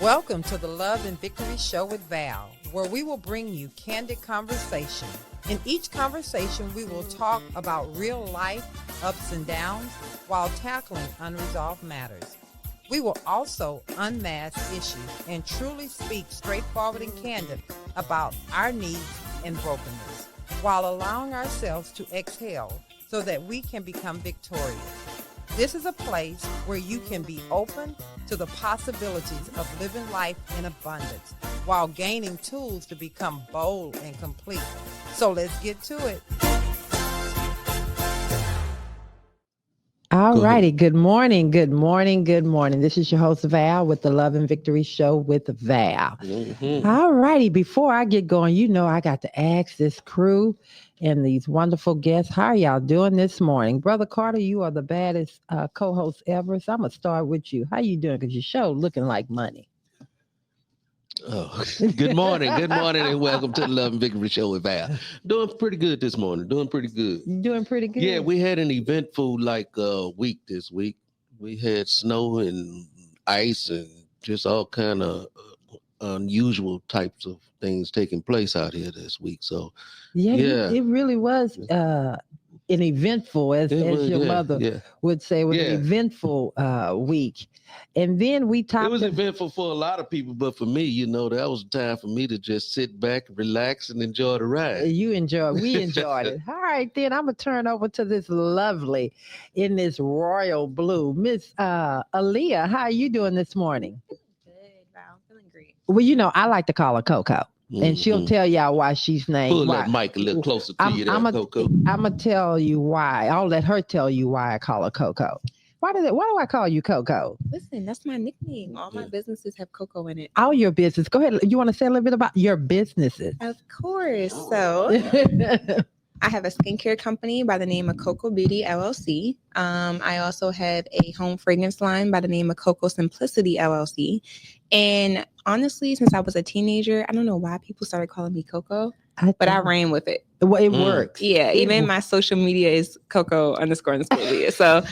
Welcome to the Love and Victory Show with Val, where we will bring you candid conversation. In each conversation, we will talk about real life ups and downs while tackling unresolved matters. We will also unmask issues and truly speak straightforward and candid about our needs and brokenness, while allowing ourselves to exhale so that we can become victorious. This is a place where you can be open to the possibilities of living life in abundance while gaining tools to become bold and complete. So let's get to it. All righty. Good morning. Good morning. Good morning. This is your host, Val, with the Love and Victory Show with Val. Mm-hmm. All righty. Before I get going, you know I got to ask this crew and these wonderful guests, how are y'all doing this morning? Brother Carter, you are the baddest co-host ever, so I'm going to start with you. How you doing? Because your show looking like money. Oh, good morning, and welcome to the Love and Victory Show with Val. Doing pretty good this morning. Doing pretty good. Yeah, we had an eventful week this week. We had snow and ice and just all kind of unusual types of things taking place out here this week. So yeah. It really was an eventful, as your mother would say, an eventful week. And then we talked. It was eventful for a lot of people, but for me, that was time for me to just sit back, relax, and enjoy the ride. We enjoyed it. All right, then I'm gonna turn over to this lovely, in this royal blue, Miss Aaliyah. How are you doing this morning? Good, Val. Feeling great. Well, I like to call her Coco. And she'll tell y'all why she's named. Pull that mic a little closer to you there, Coco. I'm going to tell you why. I'll let her tell you why I call her Coco. Why do I call you Coco? Listen, that's my nickname. All my businesses have Coco in it. All your business. Go ahead. You want to say a little bit about your businesses? Of course. So I have a skincare company by the name of Coco Beauty LLC. I also have a home fragrance line by the name of Coco Simplicity LLC. And honestly, since I was a teenager, I don't know why people started calling me Coco, but I ran with it. Well, it works. Yeah, even my social media is Coco_media. So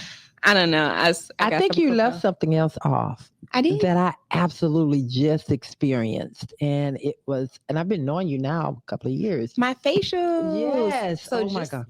I don't know. I think you left something else off. I did. That I absolutely just experienced. And I've been knowing you now a couple of years. My facial. Yes. So my God.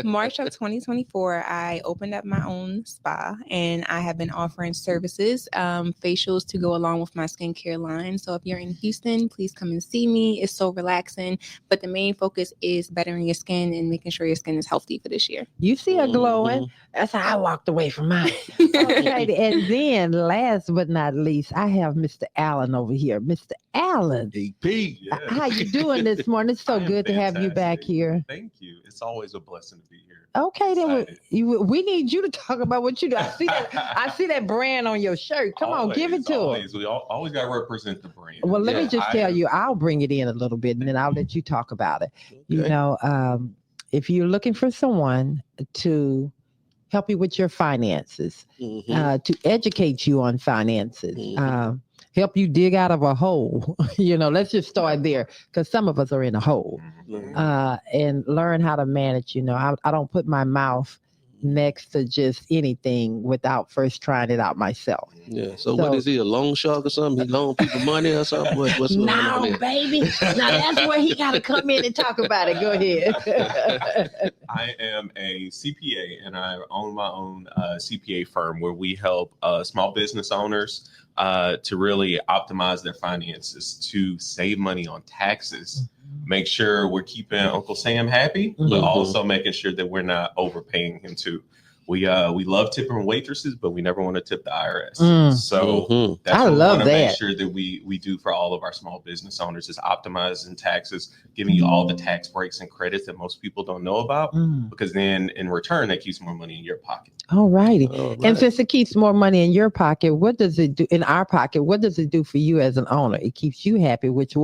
March of 2024, I opened up my own spa and I have been offering services, facials to go along with my skincare line. So if you're in Houston, please come and see me. It's so relaxing. But the main focus is bettering your skin and making sure your skin is healthy for this year. You see her glowing. That's how I walked away from mine. Okay. And then last but not least, I have Mr. Allen over here. Mr. Allen. DP. Yes. How you doing this morning? It's so good to have you back here. Thank you. It's always a blessing to be here. Okay, then we need you to talk about what you do. I see that brand on your shirt. Come on, give it to us. We always got to represent the brand. Well, let me just tell you, I'll bring it in a little bit and then I'll let you talk about it. Okay. If you're looking for someone to help you with your finances, to educate you on finances, help you dig out of a hole. Let's just start there because some of us are in a hole, and learn how to manage. I don't put my mouth next to just anything without first trying it out myself. Yeah. So what is he, a loan shark or something? He loan people money or something? What's going on there? No, baby. Now that's where he got to come in and talk about it. Go ahead. I am a CPA and I own my own CPA firm where we help small business owners to really optimize their finances, to save money on taxes, make sure we're keeping Uncle Sam happy, but also making sure that we're not overpaying him too. We love tipping waitresses, but we never want to tip the IRS. So that's what we want to make sure that we do for all of our small business owners is optimizing taxes, giving you all the tax breaks and credits that most people don't know about, because then in return, that keeps more money in your pocket. All righty. And since it keeps more money in your pocket, what does it do in our pocket? What does it do for you as an owner? It keeps you happy, which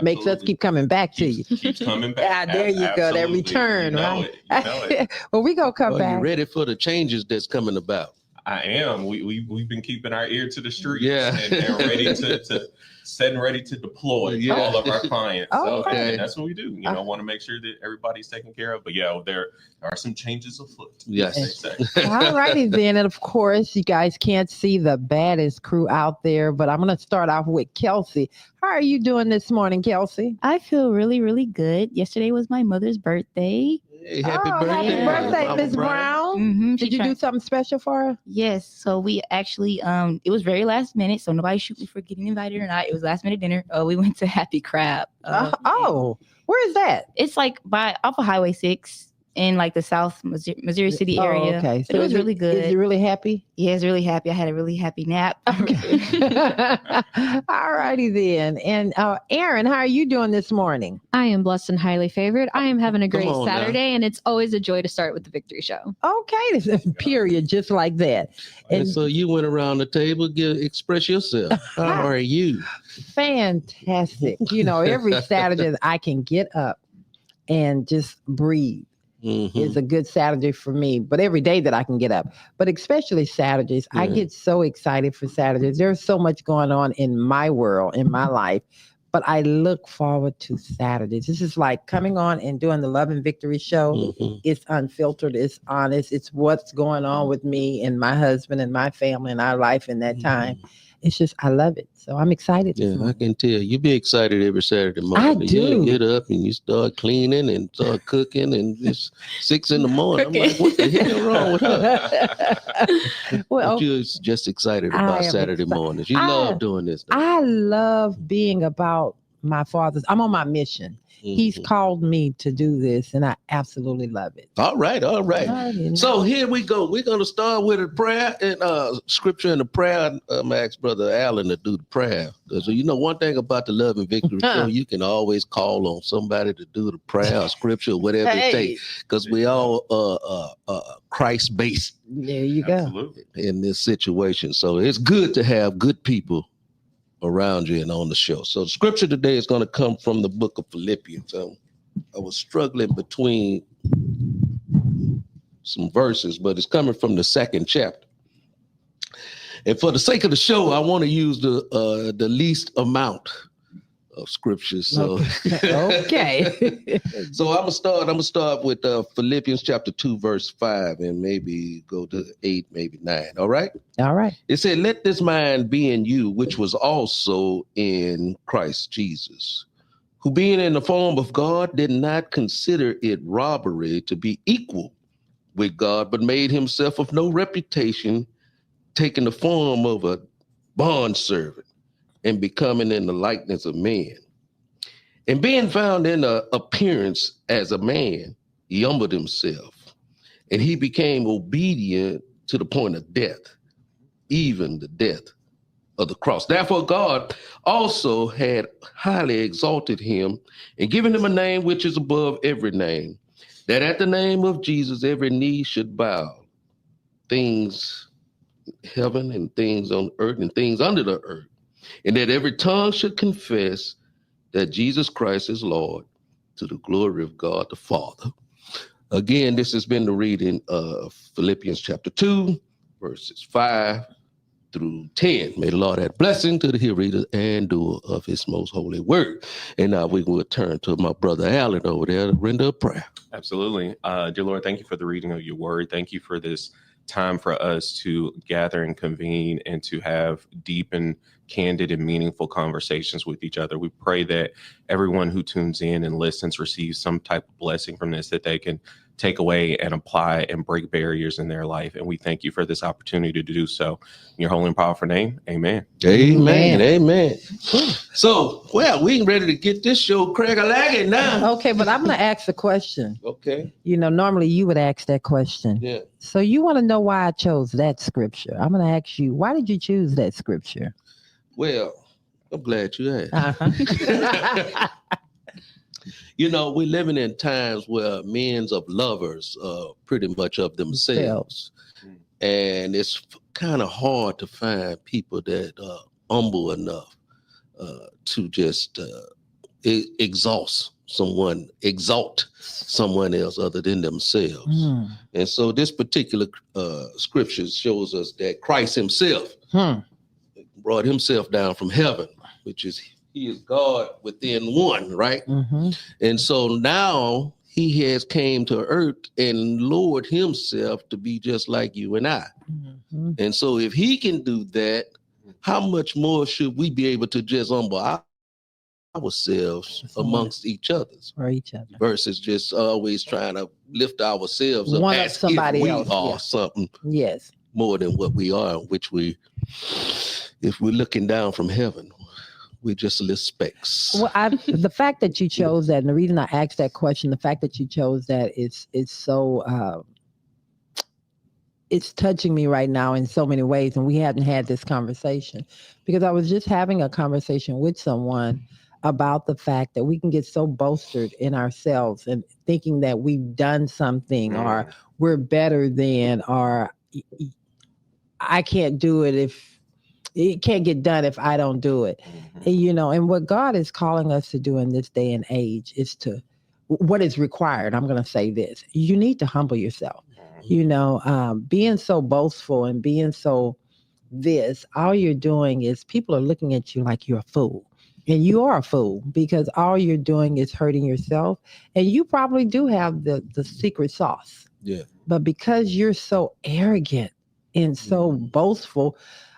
makes us keep coming back to you. Keeps coming back. There you go. That return, right? You know it. Well, we gonna come back. Are you ready for the changes that's coming about? I am. We've been keeping our ear to the streets, Yeah. and ready to setting ready to deploy to all of our clients. So, Okay. and that's what we do. You know, want to make sure that everybody's taken care of. But yeah, there are some changes afoot. Yes. All righty then. And of course, you guys can't see the baddest crew out there, but I'm going to start off with Kelsey. How are you doing this morning, Kelsey? I feel really, really good. Yesterday was my mother's birthday. Hey, happy birthday. Happy birthday, Mama Miss Brown. Mm-hmm. Did you do something special for her? Yes. So we actually, it was very last minute. So nobody shoot me for getting invited or not. It was last minute dinner. We went to Happy Crab. Where is that? It's like off of Highway 6 in like the South Missouri City area. Okay. So it was really good. Is you really happy? Yeah, it's really happy. I had a really happy nap. Okay. All righty then. And Aaron, how are you doing this morning? I am blessed and highly favored. I am having a great on now. Saturday, and it's always a joy to start with the Victory Show. Okay. Period. Just like that. And so you went around the table, express yourself. How are you? Fantastic. You know, every Saturday I can get up and just breathe. Mm-hmm. Is a good Saturday for me, but every day that I can get up, but especially Saturdays, I get so excited for Saturdays. There's so much going on in my world, in my life, but I look forward to Saturdays. This is like coming on and doing the Love and Victory show. Mm-hmm. It's unfiltered. It's honest. It's what's going on with me and my husband and my family and our life in that time. It's just, I love it. So I'm excited. Yeah, I can tell. You be excited every Saturday morning. I do. You get up and you start cleaning and start cooking, and it's 6 a.m. I'm like, what the hell wrong with her? Well, But you're just excited about Saturday mornings. You love doing this. I love being about my Father's. I'm on my mission. He's called me to do this, and I absolutely love it. All right. So here we go. We're going to start with a prayer and scripture and a prayer. I'm going to ask Brother Allen to do the prayer. Because you know, one thing about the Love and Victory show, you can always call on somebody to do the prayer or scripture or whatever it takes. Because we all Christ-based. There you go. Absolutely. In this situation. So it's good to have good people around you and on the show. So the scripture today is going to come from the book of Philippians. I was struggling between some verses, but it's coming from the 2nd chapter. And for the sake of the show, I want to use the least amount of scriptures. So okay. So I'm gonna start with Philippians chapter 2, verse 5, and maybe go to 8, maybe 9. All right. It said, "Let this mind be in you, which was also in Christ Jesus, who being in the form of God did not consider it robbery to be equal with God, but made himself of no reputation, taking the form of a bondservant and becoming in the likeness of men. And being found in the appearance as a man, he humbled himself, and he became obedient to the point of death, even the death of the cross. Therefore, God also had highly exalted him and given him a name which is above every name, that at the name of Jesus every knee should bow, things heaven and things on earth and things under the earth, and that every tongue should confess that Jesus Christ is Lord, to the glory of God the Father." Again, this has been the reading of Philippians chapter 2, verses 5 through 10. May the Lord add blessing to the hearer and doer of his most holy word. And now we will turn to my brother Allen over there to render a prayer. Absolutely. Dear Lord, thank you for the reading of your word. Thank you for this time for us to gather and convene and to have deep and candid and meaningful conversations with each other. We pray that everyone who tunes in and listens receives some type of blessing from this that they can take away and apply and break barriers in their life. And we thank you for this opportunity to do so. In your holy and powerful name, amen. Amen. So, well, we ready to get this show crack-a-lagging now. Okay, but I'm going to ask a question. Okay. You know, normally you would ask that question. Yeah. So you want to know why I chose that scripture. I'm going to ask you, why did you choose that scripture? Well, I'm glad you asked. Uh-huh. You know, we're living in times where men of lovers are pretty much of themselves. And it's kind of hard to find people that are humble enough to just exalt someone else other than themselves. And so this particular scripture shows us that Christ himself brought himself down from heaven, which is he is God within one, right? And so now he has came to earth and lowered himself to be just like you and I. And so if he can do that, how much more should we be able to just humble ourselves amongst each other versus just always trying to lift ourselves up One as of somebody if we else, are something more than what we are, which if we're looking down from heaven, we're just little specks. Well, the fact that you chose that, and the reason I asked that question, the fact that you chose that is so it's touching me right now in so many ways, and we hadn't had this conversation because I was just having a conversation with someone about the fact that we can get so bolstered in ourselves and thinking that we've done something or we're better than, or I can't do it if it can't get done if I don't do it. And, and what God is calling us to do in this day and age is what is required. I'm going to say this. You need to humble yourself. Being so boastful and being so all you're doing is people are looking at you like you're a fool. And you are a fool because all you're doing is hurting yourself. And you probably do have the secret sauce. Yeah. But because you're so arrogant and so boastful,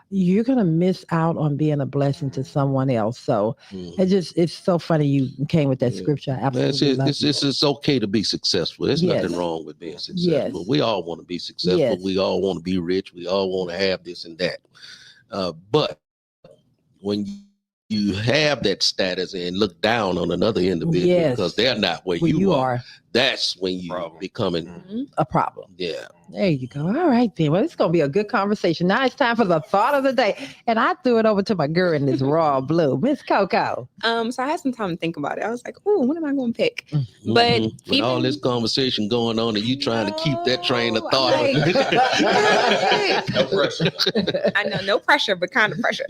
you're going to miss out on being a blessing to someone else. So it's so funny you came with that scripture. I absolutely love it. It's okay to be successful. There's nothing wrong with being successful. We all want to be successful. We all want to be rich. We all want to have this and that. But when you have that status and look down on another individual because they're not where you are, that's when you becoming a problem. Yeah. There you go. All right, then. Well, it's going to be a good conversation. Now it's time for the thought of the day. And I threw it over to my girl in this raw blue, Miss Coco. So I had some time to think about it. I was like, oh, what am I going to pick? But with all this conversation going on and you trying to keep that train of thought. No pressure. I know, no pressure, but kind of pressure.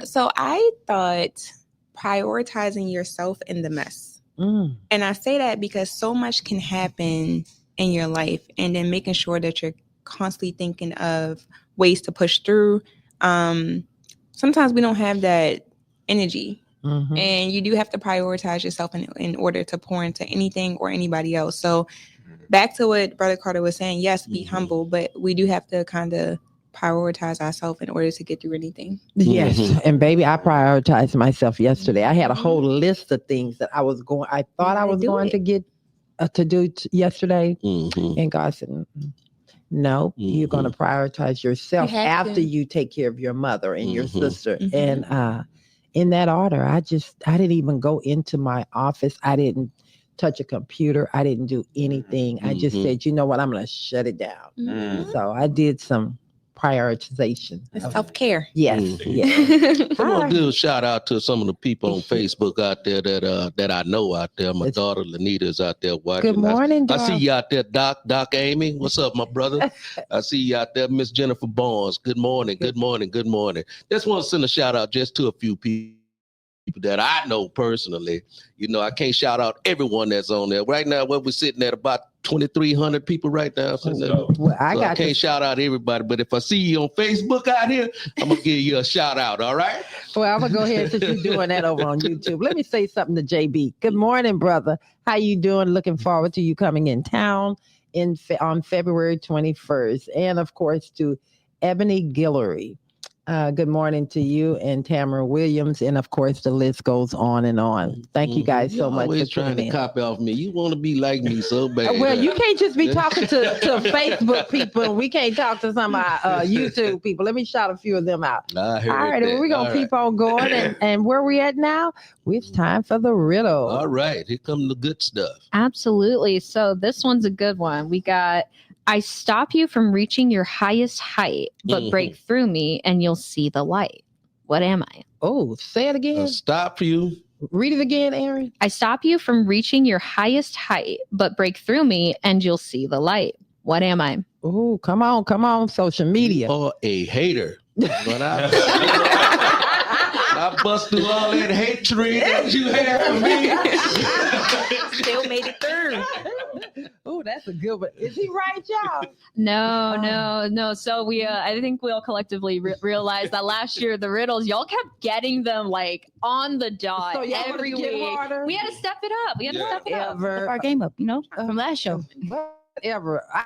So I thought prioritizing yourself in the mess. And I say that because so much can happen in your life, and then making sure that you're constantly thinking of ways to push through. Sometimes we don't have that energy, and you do have to prioritize yourself in order to pour into anything or anybody else. So back to what Brother Carter was saying, yes, be humble, but we do have to kind of prioritize ourselves in order to get through anything. Yes. And baby, I prioritized myself yesterday. I had a whole list of things that I thought I was going to get to do yesterday. And God said, no, you're going to prioritize yourself after you take care of your mother and your sister. And in that order, I didn't even go into my office. I didn't touch a computer. I didn't do anything. I just said, you know what, I'm going to shut it down. So I did some prioritization. Self-care. Yes. I want to do a shout out to some of the people on Facebook out there that I know out there. My daughter Lanita is out there watching. Good morning, I see you out there, Doc Amy. What's up, my brother? I see you out there, Miss Jennifer Barnes. Good morning. Just want to send a shout out just to a few people that I know personally. I can't shout out everyone that's on there. Right now, we're sitting at about 2,300 people right now. Well, I can't shout out everybody, but if I see you on Facebook out here, I'm going to give you a shout out, all right? Well, I'm going to go ahead since you're doing that over on YouTube. Let me say something to JB. Good morning, brother. How you doing? Looking forward to you coming in town on February 21st. And, of course, to Ebony Guillory. Good morning to you and Tamara Williams, and of course the list goes on and on. Thank you guys so much. Always trying to copy off me. You want to be like me so bad. Well, you can't just be talking to Facebook people. We can't talk to some YouTube people. Let me shout a few of them out. All right, we're gonna keep on going, and where we at now? It's time for the riddle. All right, here comes the good stuff. Absolutely. So this one's a good one. We got. I stop you from reaching your highest height, but break through me and you'll see the light. What am I? Oh, say it again. Stop you. Read it again, Aaron. I stop you from reaching your highest height, but break through me and you'll see the light. What am I? Oh, come on, social media. Or a hater. But I I bust through all that hatred that you had for me. Still made it through. Oh, that's a good one. Is he right, y'all? No. So we, I think we all collectively realized that last year the riddles, y'all kept getting them like on the dot So y'all every wanna get week. harder? We had to step it up. Ever. Our game up, from last show. Whatever. I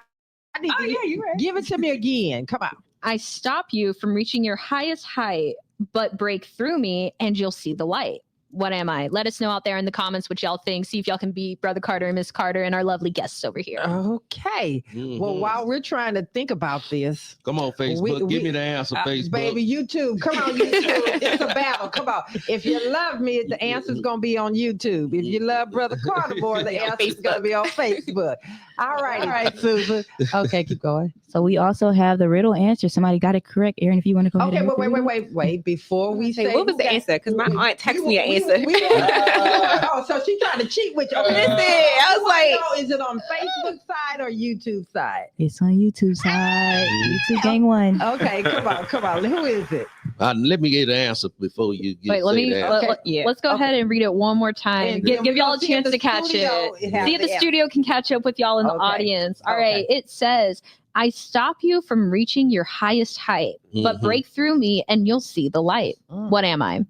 need to you're right. give it to me again. Come on. I stop you from reaching your highest height, but break through me and you'll see the light. What am I? Let us know out there in the comments what y'all think. See if y'all can beat Brother Carter and Miss Carter and our lovely guests over here. Okay. Well, while we're trying to think about this, come on, Facebook. Give me the answer, Facebook. Baby, YouTube. Come on, YouTube. It's a battle. Come on. If you love me, the answer's going to be on YouTube. If you love Brother Carter more, the answer's going to be on Facebook. All right, Susan. Okay, keep going. So we also have the riddle answer. Somebody got it correct. Aaron, if you want to go ahead. Okay, wait. Before we say what was the answer? Because my aunt texted me an answer. Oh, so she's trying to cheat with you. Listen, I was like, is it on Facebook side or YouTube side? It's on YouTube side. YouTube gang one. Okay, come on. Who is it? Let me get the answer before you get. Wait, let's go ahead and read it one more time. And Give y'all a see chance if to the catch studio it. has See if the the studio can catch up with y'all in the audience. All right, it says, I stop you from reaching your highest height, but break through me and you'll see the light. What am I?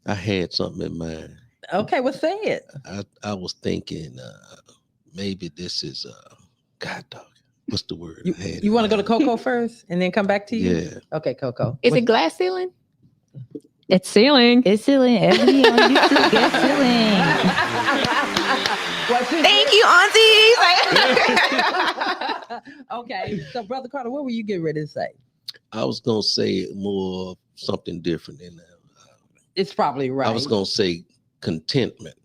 I had something in mind. Okay, well, say it. I was thinking maybe this is God dog. What's the word? You want to go to Coco first and then come back to you? Yeah. Okay, Coco. is it glass ceiling? It's ceiling. It's ceiling. Every on YouTube, get ceiling. Thank you, aunties. Okay, so Brother Carter, what were you getting ready to say? I was gonna say more something different than that. It's probably right. I was gonna say contentment.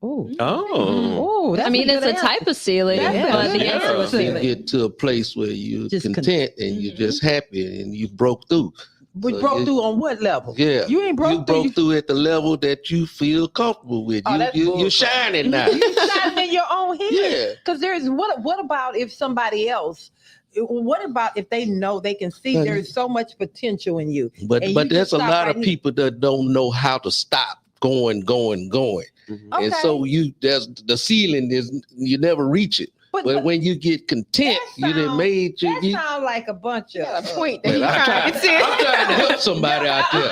Ooh. Oh. Ooh, I mean, it's a type of ceiling, That's but a the good answer was answer. You ceiling. get to a place where you're Just content and you're just happy and you broke through. We So broke you- through on what level? Yeah. You ain't You broke through. broke through at the level that you feel comfortable with. Oh, that's You're bullshit. shining now. You shining in your own head. Yeah. Because there's what about if somebody else? What about if they know they can see there's so much potential in you? But And you there's just a stop lot right of people that don't know how to stop going. Okay. And so there's the ceiling is you never reach it. But when you get content, you done made you. That sounds like a bunch of point Well, that I'm trying to help somebody out there.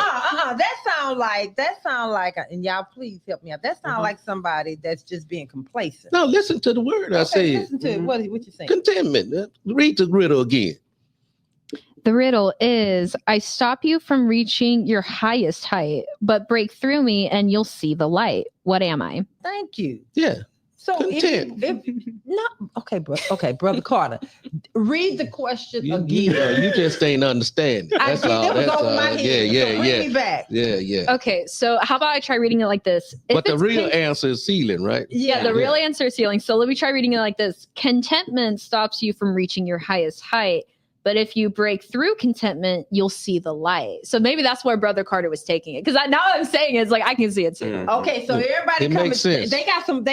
That sound like, and y'all please help me out. That sound like somebody that's just being complacent. No, listen to the word I said. Listen to it. What you saying? Contentment. Read the riddle again. The riddle is, I stop you from reaching your highest height, but break through me and you'll see the light. What am I? Thank you. Yeah. So Content. Okay, Brother Carter, read the question You again. just ain't understanding. That's I all. did. It was That's over all. my head. Yeah. So bring me back. Yeah. Okay, so how about I try reading it like this? But the real answer is ceiling, right? Yeah, the real answer is ceiling. So let me try reading it like this. Contentment stops you from reaching your highest height. But if you break through contentment, you'll see the light. So maybe that's where Brother Carter was taking it. Because now I'm saying it's like I can see it too. Okay, so everybody It makes sense. They got some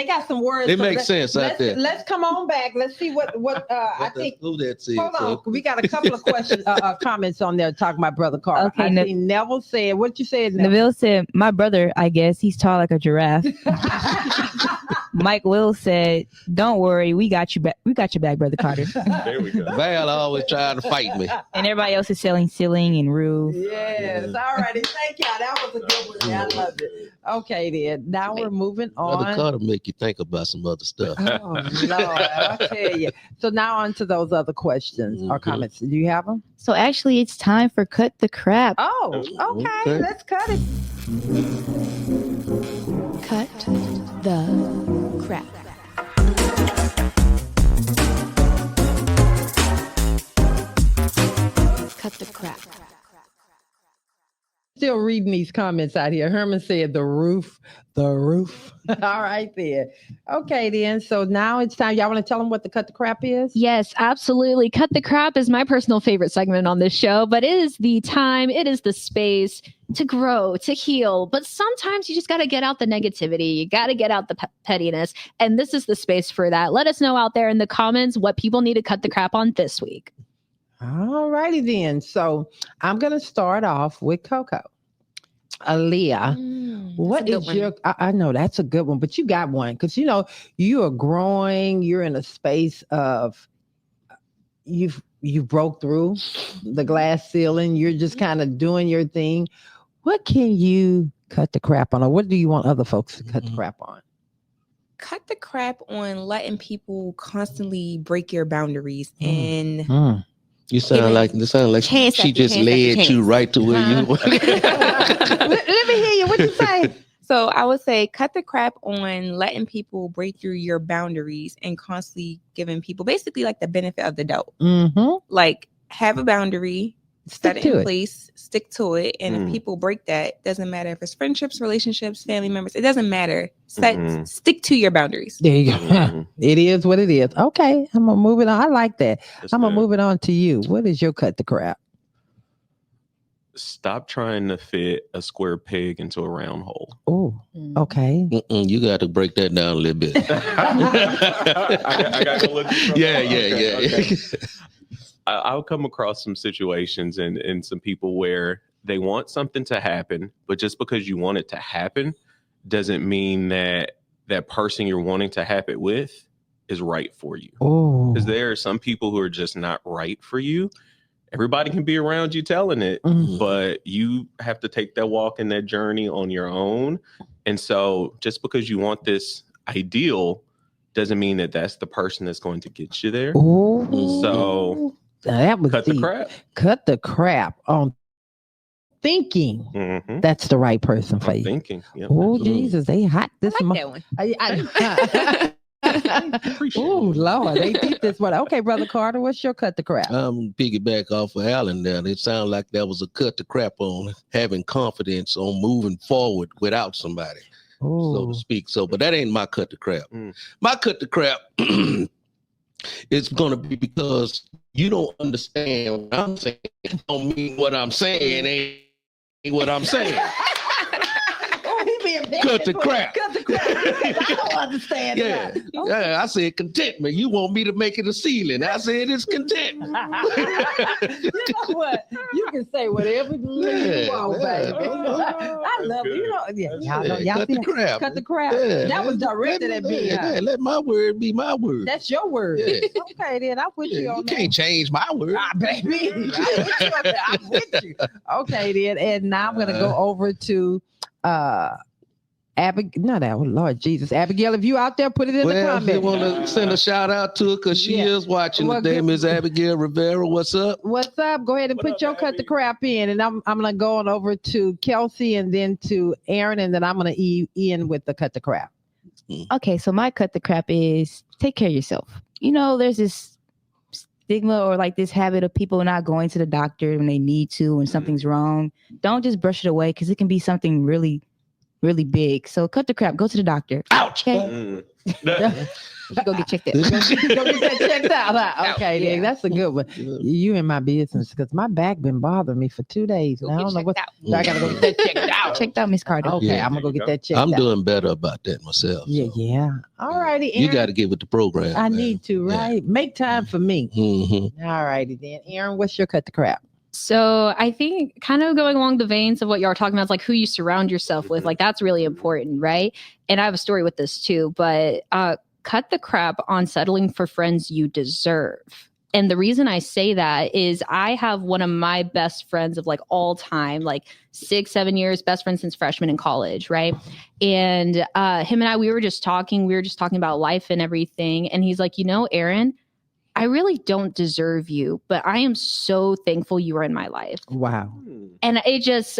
words. It So makes sense out there. Let's come on back. Let's see what I think. Who that said? Hold on, we got a couple of questions, comments on there talking about Brother Carter. Okay, I see Neville said, what you said, Neville? Neville said, my brother, I guess, he's tall like a giraffe. Mike Will said, don't worry, we got you back. We got your back, Brother Carter. There we go. Val always trying to fight me. And everybody else is selling ceiling and roof. Yes, all righty. Thank y'all. That was a good one. Yeah, I loved it. Okay, then. Now we're moving Brother on. Carter make you think about some other stuff. Oh, Lord, I tell you. So now on to those other questions or comments. Do you have them? So actually, it's time for Cut the Crap. Oh, okay. Okay. Let's cut it. Cut the crap. Cut the crap. Still reading these comments out here. Herman said the roof. All right, then. Okay, then. So now it's time. Y'all want to tell them what the Cut the Crap is? Yes, absolutely. Cut the Crap is my personal favorite segment on this show, but it is the time, it is the space to grow, to heal. But sometimes you just got to get out the negativity. You got to get out the pettiness. And this is the space for that. Let us know out there in the comments what people need to cut the crap on this week. All righty, then. So I'm going to start off with Coco. Aaliyah, what is your? I know that's a good one, but you got one because you are growing. You're in a space of you broke through the glass ceiling. You're just kind of doing your thing. What can you cut the crap on, or what do you want other folks to cut the crap on? Cut the crap on letting people constantly break your boundaries and. You sound like she just led you right to where you were. Let me hear you. What you say? So I would say cut the crap on letting people break through your boundaries and constantly giving people basically like the benefit of the doubt. Like have a boundary, set it in place, stick to it. And if people break that, doesn't matter if it's friendships, relationships, family members, it doesn't matter. Stick to your boundaries. There you go. It is what it is. Okay, I'm gonna move it on. I like that. I'm gonna move it on to you. What is your cut the crap? Stop trying to fit a square peg into a round hole. Oh, okay. You got to break that down a little bit. I got to look. Yeah. Okay. I'll come across some situations and some people where they want something to happen, but just because you want it to happen doesn't mean that that person you're wanting to have it with is right for you. Because there are some people who are just not right for you. Everybody can be around you telling it, but you have to take that walk and that journey on your own. And so just because you want this ideal doesn't mean that that's the person that's going to get you there. So that was cut the crap. Cut the crap on thinking that's the right person for you. Thinking. Yep, Jesus, they hot this one. Oh Lord, they did this one. Okay, Brother Carter, what's your cut the crap? Piggyback off of Alan there. It sounded like that was a cut the crap on having confidence on moving forward without somebody, so to speak. So, but that ain't my cut the crap. My cut the crap is gonna be because you don't understand what I'm saying. Don't mean what I'm saying ain't what I'm saying. Cut the crap. Cut the crap. I don't understand that. Yeah, I said contentment. You want me to make it a ceiling. I said it's content. You know what? You can say whatever you want, baby. I love it. Y'all cut see the crap. Cut the crap. Yeah. That was directed at me. Let my word be my word. That's your word. Yeah. Okay, then I'll put you on You that. can't change my word. Baby. I'm with you. Okay, then. And now I'm going to go over to Abigail, Lord Jesus. Abigail, if you out there, put it in the comments. If you want to send a shout out to her because she is watching today, Ms. Abigail Rivera. What's up? What's up? Go ahead and put your cut the crap in. And I'm going to go on over to Kelsey and then to Aaron, and then I'm going to end with the cut the crap. Okay, so my cut the crap is take care of yourself. There's this stigma or like this habit of people not going to the doctor when they need to when something's wrong. Don't just brush it away because it can be something really, really big. So cut the crap. Go to the doctor. Ouch. Okay? Go get checked out. Go get that checked out. Okay, then that's a good one. You in my business because my back been bothering me for 2 days. Now I don't know what. I gotta go get that checked out. Checked out, Miss Carter. Okay, I'm gonna go get that checked out. I'm doing better about that myself. Yeah. All righty. You got to get with the program. I need to, right? Make time for me. All righty then. Aaron, what's your cut the crap? So I think kind of going along the veins of what y'all are talking about, is like who you surround yourself with, like that's really important, right? And I have a story with this too, but cut the crap on settling for friends you deserve. And the reason I say that is I have one of my best friends of like all time, like 6-7 years, best friend since freshman in college, right? And him and I, we were just talking about life and everything. And he's like, Aaron, I really don't deserve you, but I am so thankful you are in my life. Wow. And it just,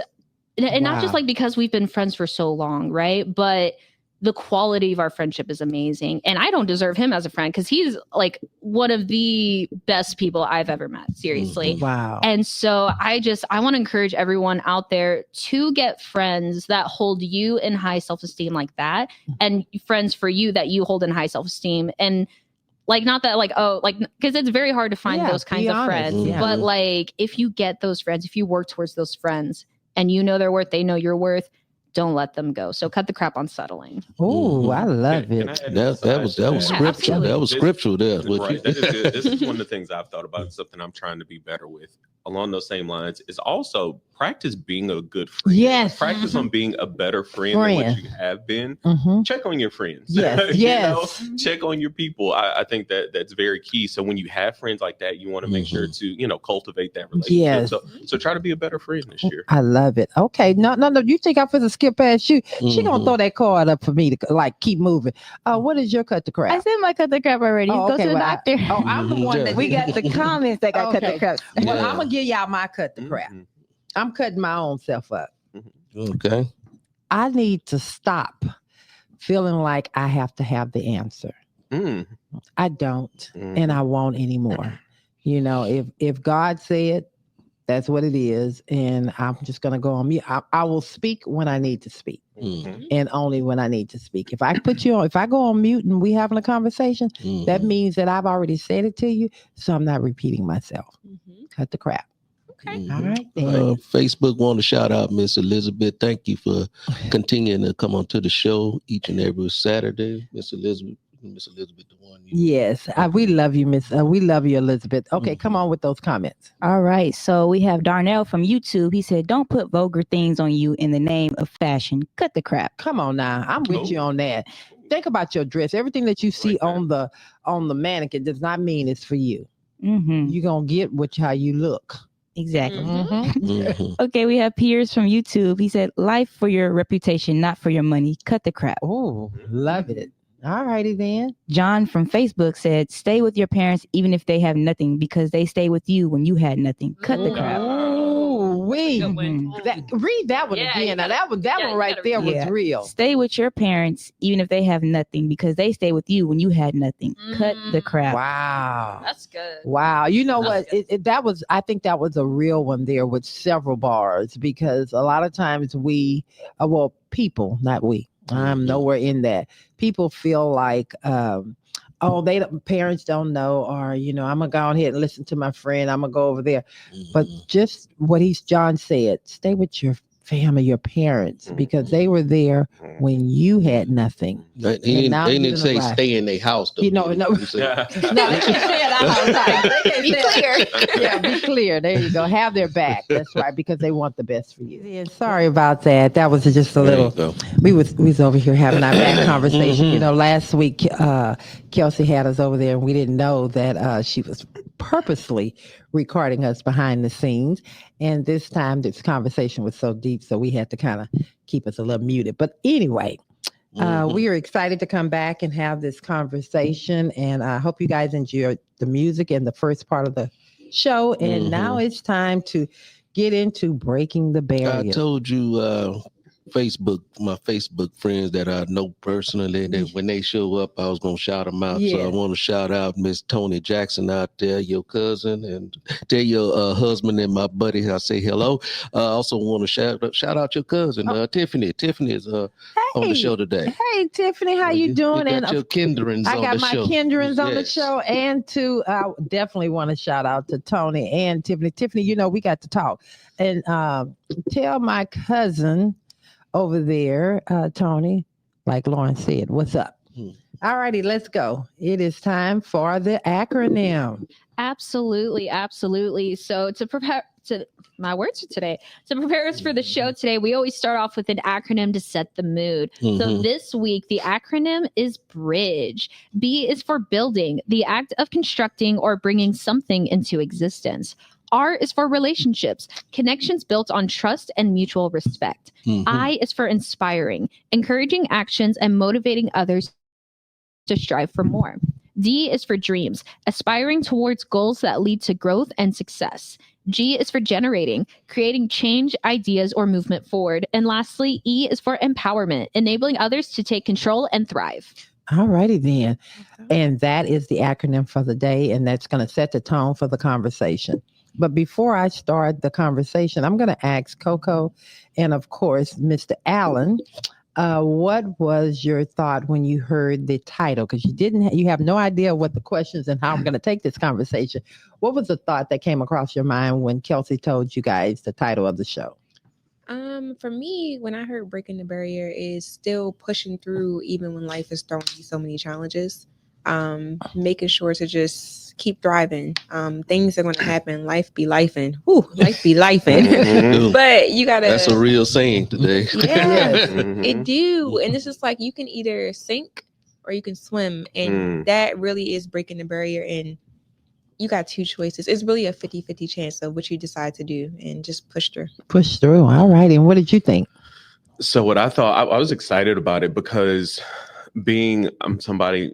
and not just like because we've been friends for so long, right? But the quality of our friendship is amazing. And I don't deserve him as a friend because he's like one of the best people I've ever met. Seriously. Wow. And so I want to encourage everyone out there to get friends that hold you in high self-esteem like that, and friends for you that you hold in high self-esteem. And like, not that like, because it's very hard to find those kinds of friends. But like, if you get those friends, if you work towards those friends and you know their worth, they know your worth, don't let them go. So cut the crap on settling. Oh, I love it. That was scriptural. That was scriptural there. Right. That is good. This is one of the things I've thought about. Something I'm trying to be better with. along those same lines is also practice being a good friend. Yes. Practice on being a better friend than what you have been. Check on your friends. Yes. Yes. Check on your people. I think that's very key. So when you have friends like that, you want to make sure to, cultivate that relationship. Yes. So try to be a better friend this year. I love it. Okay. No. You think I'm finna skip past you? She gonna throw that card up for me to like keep moving. What is your cut the crap? I said my cut the crap already. Go to the doctor. I'm the one that we got the comments that got cut the crap. Well, I'm gonna give y'all my cut the crap. I'm cutting my own self up. Okay. I need to stop feeling like I have to have the answer. I don't, and I won't anymore. If God said, that's what it is, and I'm just gonna go on mute. I will speak when I need to speak, and only when I need to speak. If I go on mute and we having a conversation, that means that I've already said it to you, so I'm not repeating myself. Cut the crap. Okay. All right. Facebook want to shout out Miss Elizabeth. Thank you for continuing to come on to the show each and every Saturday, Miss Elizabeth. The one. Yes, we love you, Miss. We love you, Elizabeth. Okay, come on with those comments. All right. So we have Darnell from YouTube. He said, "Don't put vulgar things on you in the name of fashion. Cut the crap." Come on now, I'm with you on that. Think about your dress. Everything that you see on the mannequin does not mean it's for you. You're gonna get how you look. Exactly. Okay, we have Piers from YouTube. He said, "Life for your reputation, not for your money. Cut the crap." Oh, love it. All righty then. John from Facebook said, "Stay with your parents even if they have nothing because they stay with you when you had nothing. Cut the crap." Oh, read that one again. Now that one right there was real. Stay with your parents even if they have nothing because they stay with you when you had nothing. Cut the crap. Wow. That's good. Wow. You know what? I think that was a real one there with several bars because a lot of times people, not we. I'm nowhere in that. People feel like, parents don't know, or I'm gonna go ahead and listen to my friend. I'm gonna go over there, but just what John said: stay with your family, your parents, because they were there when you had nothing. They didn't say stay in their house. Though. No, they can't stay at our house. Be clear. Yeah, be clear. There you go. Have their back. That's right, because they want the best for you. Yeah, sorry about that. That was just a little. We was over here having our back conversation. Last week, Kelsey had us over there, and we didn't know that she was purposely recording us behind the scenes. And this time, this conversation was so deep, so we had to kind of keep us a little muted. But anyway, we are excited to come back and have this conversation. And I hope you guys enjoyed the music and the first part of the show. And now it's time to get into breaking the barrier. I told you, my Facebook friends that I know personally, that when they show up, I was going to shout them out. So I want to shout out Miss Tony Jackson out there, your cousin, and tell your husband and my buddy I say hello. I also want to shout out your cousin, Tiffany. Tiffany is on the show today. Hey, Tiffany, how you doing? You got your Kendrins I on got the my show. Kendrins on the show, and I definitely want to shout out to Tony and Tiffany. Tiffany, we got to talk. And tell my cousin over there, Tony, like Lauren said, what's up? All righty, let's go. It is time for the acronym. Absolutely. So to prepare my words for today, to prepare us for the show today, we always start off with an acronym to set the mood. So this week, the acronym is BRIDGE. B is for building, the act of constructing or bringing something into existence. R is for relationships, connections built on trust and mutual respect. I is for inspiring, encouraging actions and motivating others to strive for more. D is for dreams, aspiring towards goals that lead to growth and success. G is for generating, creating change, ideas, or movement forward. And lastly, E is for empowerment, enabling others to take control and thrive. All righty then. And that is the acronym for the day, and that's going to set the tone for the conversation. But before I start the conversation, I'm going to ask Coco and, of course, Mr. Allen, what was your thought when you heard the title? Because you have no idea what the questions and how I'm going to take this conversation. What was the thought that came across your mind when Kelsey told you guys the title of the show? For me, when I heard breaking the barrier is still pushing through even when life is throwing you so many challenges. making sure to just keep thriving. Things are going to happen. Life be lifing. Whew, life be lifing. Mhm. But you gotta. That's a real saying today. Yes, Mhm. it do. And it's just like you can either sink or you can swim, and that really is breaking the barrier. And you got two choices. It's really a 50-50 chance of what you decide to do, and just push through. Push through. All right. And what did you think? So what I thought, I was excited about it because I'm somebody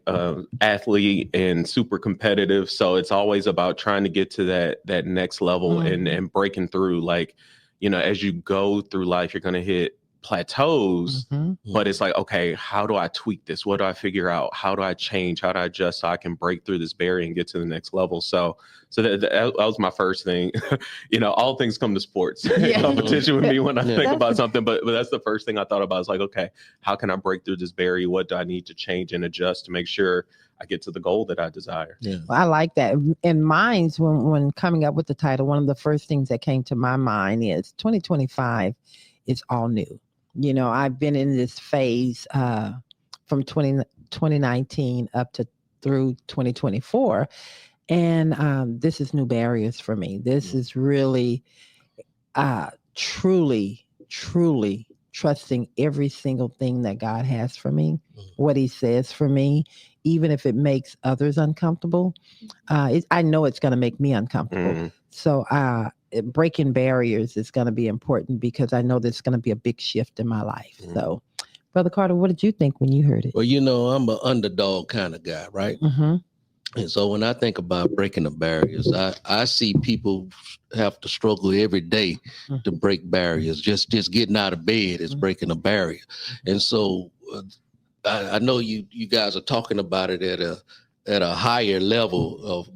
athlete and super competitive, so it's always about trying to get to that next level and breaking through. Like, as you go through life, you're gonna hit plateaus, but it's like, okay, how do I tweak this? What do I figure out? How do I change? How do I adjust so I can break through this barrier and get to the next level? So that was my first thing. All things come to sports competition with me when I think about something, but that's the first thing I thought about. Is like, okay, how can I break through this barrier? What do I need to change and adjust to make sure I get to the goal that I desire? Well, I like that. And mine's when coming up with the title, one of the first things that came to my mind is 2025 is all new. I've been in this phase from 2019 up to through 2024. And this is new barriers for me. This is really truly trusting every single thing that God has for me, what he says for me, even if it makes others uncomfortable. I know it's going to make me uncomfortable. So breaking barriers is going to be important because I know there's going to be a big shift in my life. So, Brother Carter, what did you think when you heard it? Well, I'm an underdog kind of guy, right? And so when I think about breaking the barriers, I see people have to struggle every day to break barriers. Just getting out of bed is breaking a barrier. And so I know you guys are talking about it at a higher level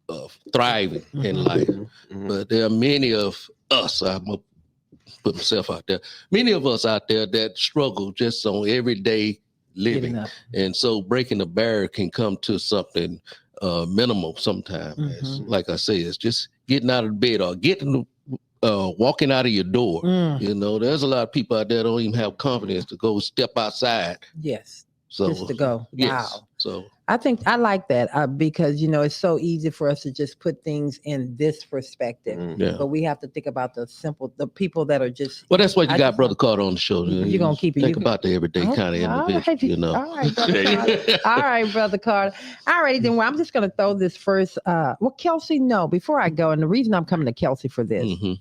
of thriving in life. But there are many of us, I'm going to put myself out there, many of us out there that struggle just on everyday living. And so breaking the barrier can come to something minimal sometimes. Like I say, it's just getting out of bed or walking out of your door. There's a lot of people out there that don't even have confidence to go step outside. Yes. So just to go. Yes. Wow. So I think I like that because, it's so easy for us to just put things in this perspective. But we have to think about the people that are just. Well, that's why you got Brother Carter on the show. You're going to keep it. Think about the everyday kind of individual, All right, Brother Carter. All right, Brother Carter. All righty, then. Well, I'm just going to throw this first. Kelsey, no, before I go, and the reason I'm coming to Kelsey for this, you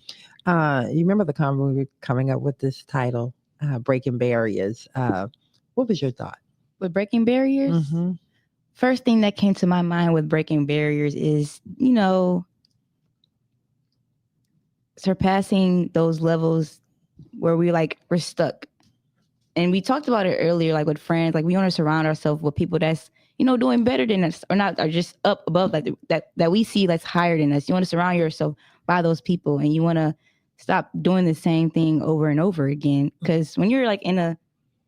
remember the convo we were coming up with this title, Breaking Barriers. What was your thought? With breaking barriers? First thing that came to my mind with breaking barriers is, surpassing those levels where we're stuck. And we talked about it earlier, like with friends, like we want to surround ourselves with people that's, doing better than us or not, or just up above that we see that's higher than us. You want to surround yourself by those people and you want to stop doing the same thing over and over again. Because when you're like in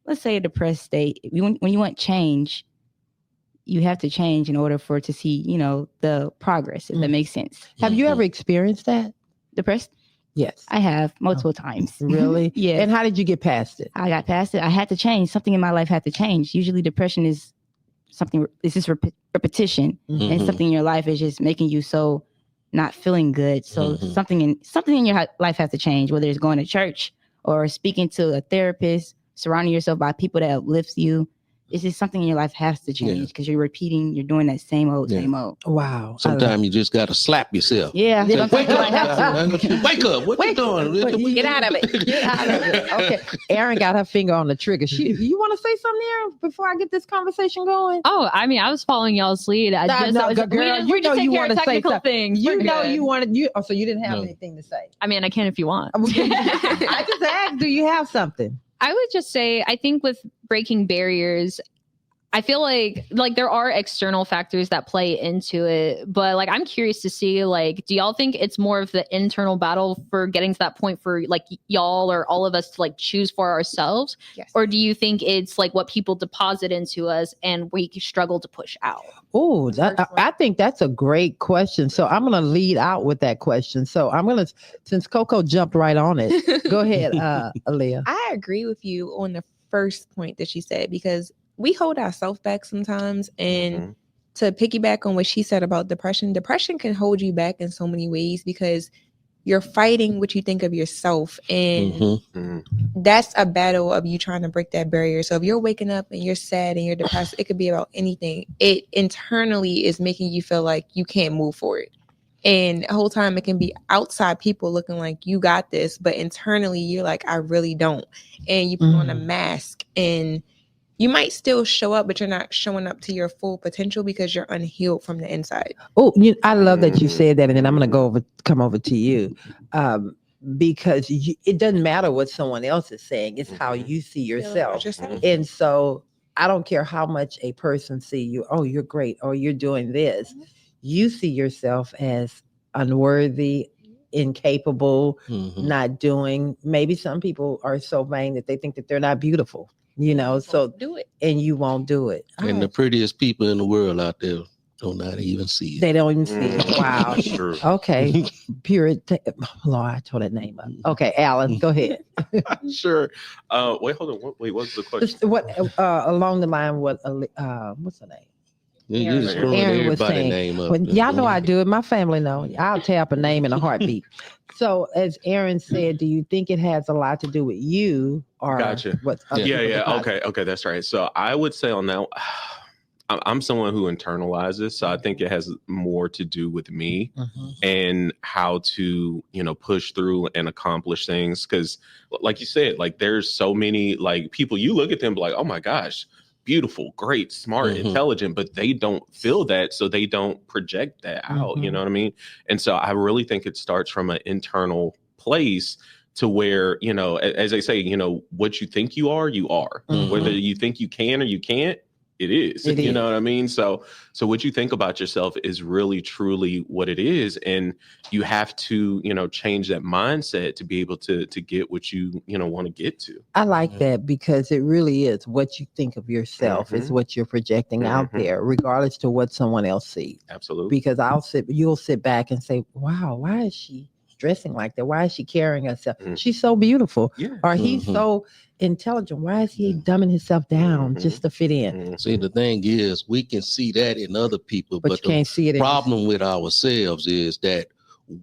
let's say a depressed state, when you want change, you have to change in order for it to see, the progress, if that makes sense. Have you ever experienced that? Depressed? Yes. I have multiple times. Really? Yeah. And how did you get past it? I got past it. I had to change. Something in my life had to change. Usually depression is something, it's just repetition. And something in your life is just making you so not feeling good. So something in your life has to change, whether it's going to church or speaking to a therapist, surrounding yourself by people that uplift you. It's just something in your life has to change because you're doing that same old. Wow. Sometimes you just got to slap yourself. Yeah. Wake up. Wake up. What you doing? Get out of it. Get out of it. Okay. Erin got her finger on the trigger. You want to say something, Erin, before I get this conversation going? Oh, I mean, I was following y'all's lead. Girl, we just take care of technical things. So you didn't have anything to say. I mean, I can if you want. I just asked, do you have something? I would just say, I think with breaking barriers, I feel like there are external factors that play into it, but like I'm curious to see, do y'all think it's more of the internal battle for getting to that point for y'all or all of us to choose for ourselves? Yes. Or do you think it's what people deposit into us and we struggle to push out? Oh, I think that's a great question. So I'm going to lead out with that question. So since Coco jumped right on it, go ahead, Aaliyah. I agree with you on the first point that she said, because we hold ourselves back sometimes. And Mhm. to piggyback on what she said about depression can hold you back in so many ways because you're fighting what you think of yourself. And Mm-hmm. that's a battle of you trying to break that barrier. So if you're waking up and you're sad and you're depressed, it could be about anything. It internally is making you feel like you can't move forward. And the whole time it can be outside people looking like you got this, but internally you're like, I really don't. And you put on a mask and you might still show up, but you're not showing up to your full potential because you're unhealed from the inside. Oh, I love that you said that. And then I'm going to come over to you. Because it doesn't matter what someone else is saying. It's how you see yourself. And so I don't care how much a person see you. Oh, you're great. Or you're doing this. You see yourself as unworthy, incapable, not doing. Maybe some people are so vain that they think that they're not beautiful, so do it. And you won't do it. And the prettiest people in the world out there don't not even see it. They don't even see it. Wow. That's true. Okay. Purity. Lord, I tore that name up. Okay, Alan, go ahead. Sure. Wait, hold on. Wait, what's the question? What along the line? What's her name? You just screwing Aaron was everybody's saying, name up. well, y'all know I do it. My family know. I'll tap a name in a heartbeat. So, as Aaron said, do you think it has a lot to do with you or Gotcha. what? Yeah. Okay, that's right. So I would say on that, I'm someone who internalizes, so I think it has more to do with me and how to, push through and accomplish things. Because, like you said, like there's so many like people you look at them like, oh my gosh, beautiful, great, smart, intelligent, but they don't feel that, so they don't project that out. You know what I mean? And so I really think it starts from an internal place to where, as they say, what you think you are, whether you think you can or you can't. It is. You know what I mean? So what you think about yourself is really, truly what it is. And you have to, change that mindset to be able to get what you, want to get to. I like that because it really is what you think of yourself is what you're projecting out there, regardless to what someone else sees. Absolutely. Because you'll sit back and say, wow, why is she dressing like that? Why is she carrying herself? She's so beautiful. Yeah. Or he's so intelligent. Why is he dumbing himself down just to fit in? See, the thing is, we can see that in other people, but you can't see it. The problem with ourselves is that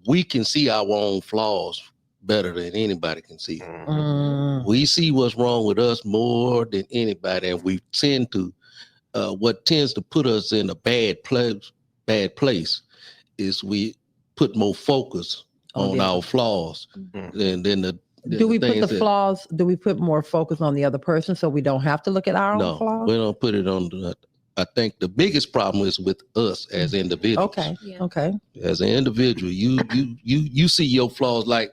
we can see our own flaws better than anybody can see. We see what's wrong with us more than anybody, and we tend to. What tends to put us in a bad place is we put more focus on our flaws than the. Do we put the flaws? Do we put more focus on the other person so we don't have to look at our own flaws? We don't put it on. I think the biggest problem is with us as individuals. Okay. Yeah. Okay. As an individual, you see your flaws. Like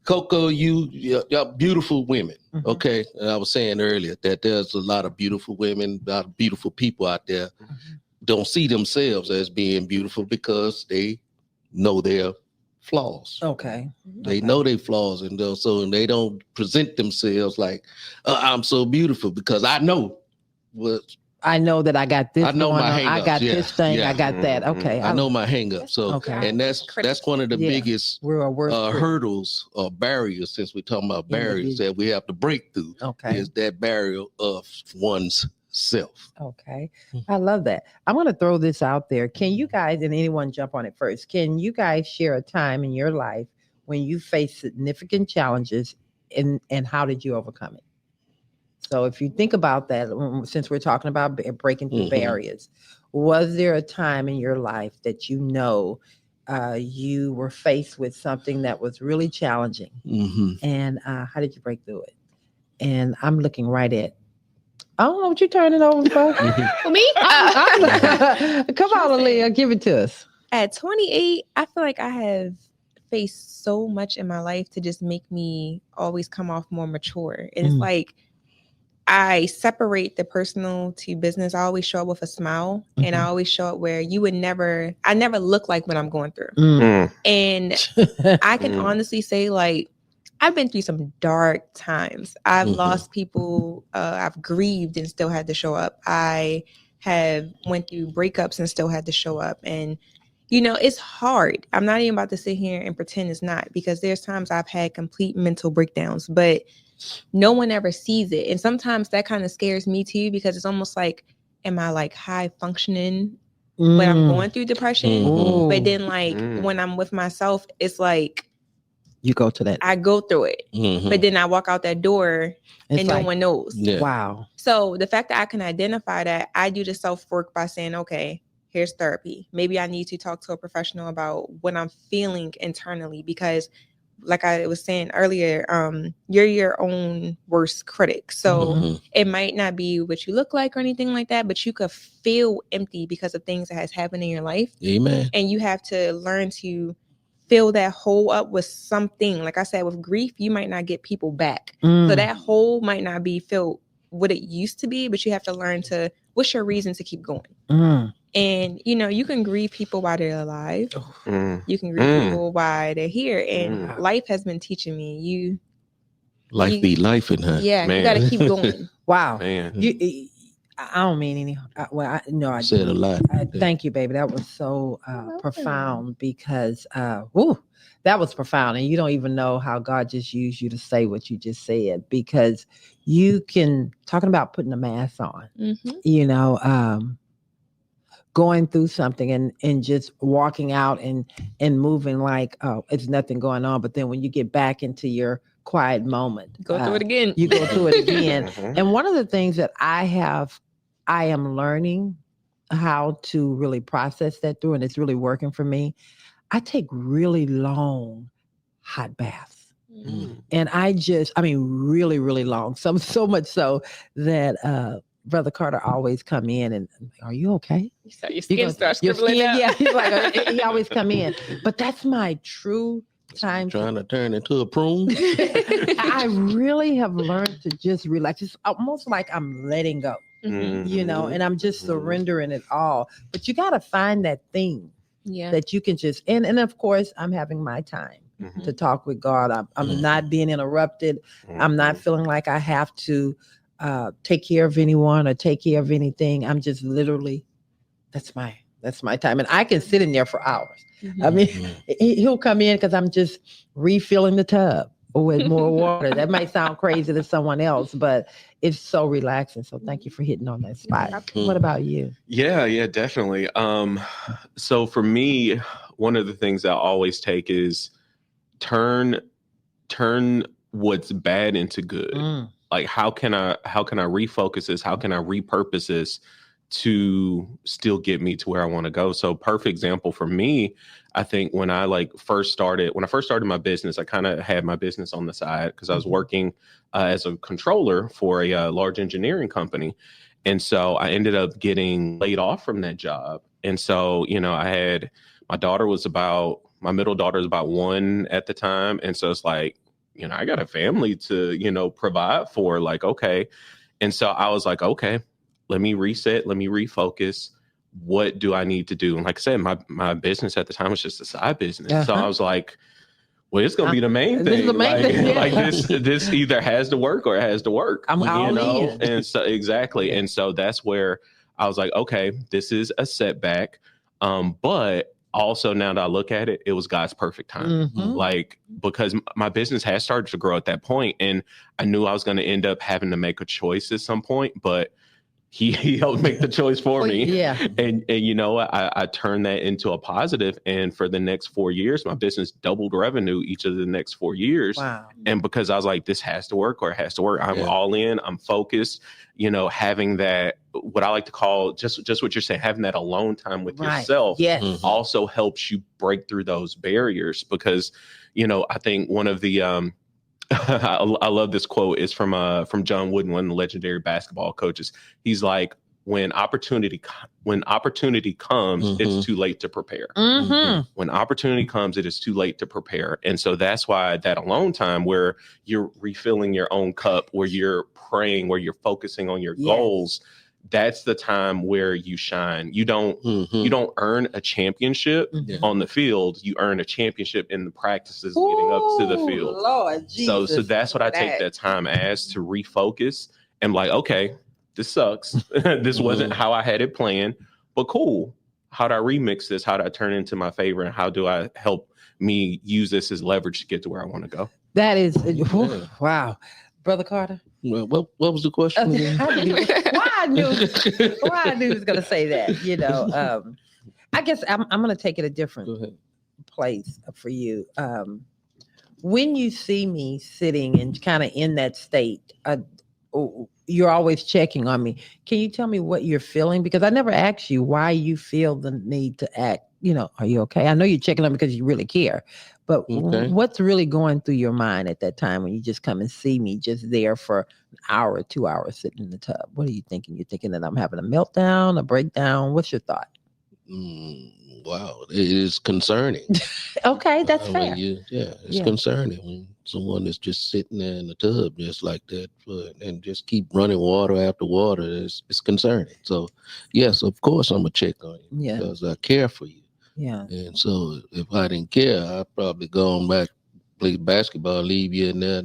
Coco, you're beautiful women. Okay, and I was saying earlier that there's a lot of beautiful women, a lot of beautiful people out there. Don't see themselves as being beautiful because they know their flaws. Okay. They know their flaws, and they don't present themselves like I'm so beautiful because I know what. I know that I got this. I know my hang-ups. I got this thing. I got that. Okay. I know my hang-up. So, and that's one of the biggest hurdles or barriers, since we're talking about barriers that we have to break through. Okay. Is that barrier of one's self. Okay. I love that. I'm going to throw this out there. Can you guys, and anyone jump on it first, can you guys share a time in your life when you faced significant challenges and how did you overcome it? So if you think about that, since we're talking about breaking through barriers, was there a time in your life that you you were faced with something that was really challenging? And how did you break through it? And I'm looking right at, I don't know what you're turning over for. Me? Come on, Aaliyah, give it to us. At 28, I feel like I have faced so much in my life to just make me always come off more mature. And it's like, I separate the personal to business. I always show up with a smile and I always show up where I never look like what I'm going through. And I can honestly say, like, I've been through some dark times. I've lost people. I've grieved and still had to show up. I have went through breakups and still had to show up. And it's hard. I'm not even about to sit here and pretend it's not, because there's times I've had complete mental breakdowns, but no one ever sees it. And sometimes that kind of scares me too, because it's almost like, am I like high functioning when I'm going through depression? Mhm. But then like when I'm with myself, it's like you go to that. I go through it, Mhm. but then I walk out that door It's and like, no one knows. Yeah. wow. So the fact that I can identify that, I do the self-work by saying, okay, here's therapy. Maybe I need to talk to a professional about what I'm feeling internally, because like I was saying earlier, you're your own worst critic. So Mhm. it might not be what you look like or anything like that, but you could feel empty because of things that has happened in your life. Amen. And you have to learn to fill that hole up with something. Like I said, with grief, you might not get people back. So that hole might not be filled what it used to be, but you have to learn to, what's your reason to keep going? And you can grieve people while they're alive. You can grieve people while they're here. And life has been teaching me, Life be life in her. yeah, Man. you got to keep going. Wow. Man. I don't mean any. I Said a lot. Thank you, baby. That was so profound, because that was profound, and you don't even know how God just used you to say what you just said, because you can talking about putting a mask on, going through something and just walking out and moving like, oh, it's nothing going on, but then when you get back into your quiet moment, Go through it again. you go through it again. And one of the things that I am learning how to really process that through, and it's really working for me. I take really long hot baths. And really, really long. So much so that Brother Carter always come in and, are you okay? So your skin starts scribbling out. Yeah, he's like, he always come in. But that's my true time. Trying to turn into a prune. I really have learned to just relax. It's almost like I'm letting go. And I'm just surrendering it all. But you got to find that thing that you can just, and of course, I'm having my time to talk with God. I'm not being interrupted. I'm not feeling like I have to take care of anyone or take care of anything. I'm just literally, that's my time. And I can sit in there for hours. I mean, he'll come in because I'm just refilling the tub with more water. That might sound crazy to someone else, but it's so relaxing. So thank you for hitting on that spot. What about you? Yeah, definitely. So for me, one of the things I always take is turn what's bad into good. Like how can I refocus this? How can I repurpose this to still get me to where I want to go? So perfect example for me, I think when I first started my business, I kind of had my business on the side because I was working as a controller for a large engineering company. And so I ended up getting laid off from that job. And so, I had, my middle daughter was about 1 at the time. And so it's like, I got a family to, provide for, okay. And so I was like, okay, let me reset, let me refocus. What do I need to do? And like I said, my business at the time was just a side business. So I was like, well, it's going to be the main thing. This is the main thing. Like this either has to work or it has to work. I'm all in. And so exactly. And so that's where I was like, okay, this is a setback. But also now that I look at it, it was God's perfect time. Because my business has started to grow at that point, and I knew I was going to end up having to make a choice at some point, but he helped make the choice for me. Yeah. And you know what? I turned that into a positive. And for the next 4 years, my business doubled revenue each of the next 4 years. Wow. And because I was like, this has to work or it has to work. I'm all in, I'm focused, having that, what I like to call just what you're saying, having that alone time with yourself also helps you break through those barriers. Because, I think one of the, I love this quote. It's from John Wooden, one of the legendary basketball coaches. He's like, when opportunity comes, it's too late to prepare. When opportunity comes, it is too late to prepare. And so that's why that alone time where you're refilling your own cup, where you're praying, where you're focusing on your goals, that's the time where you shine. You don't earn a championship on the field. You earn a championship in the practices leading up to the field. Lord Jesus. So that's what I take that time as, to refocus and like, okay, this sucks. This wasn't how I had it planned, but cool. how do I remix this? How do I turn it into my favor? And how do I help me use this as leverage to get to where I want to go? That is, wow. Brother Carter? Well, what was the question again? Why I knew he was going to say that, I guess I'm going to take it a different place for you. When you see me sitting and kind of in that state, you're always checking on me. Can you tell me what you're feeling? Because I never asked you why you feel the need to act. Are you okay? I know you're checking on me because you really care, but what's really going through your mind at that time when you just come and see me just there for an hour or 2 hours sitting in the tub? What are you thinking? You're thinking that I'm having a meltdown, a breakdown? What's your thought? Wow, it is concerning. Okay, that's fair. It's concerning when someone is just sitting there in the tub just like that and just keep running water after water. It's concerning. So, yes, of course, I'm going to check on you because I care for you. Yeah. And so if I didn't care, I'd probably go back, play basketball, leave you in there.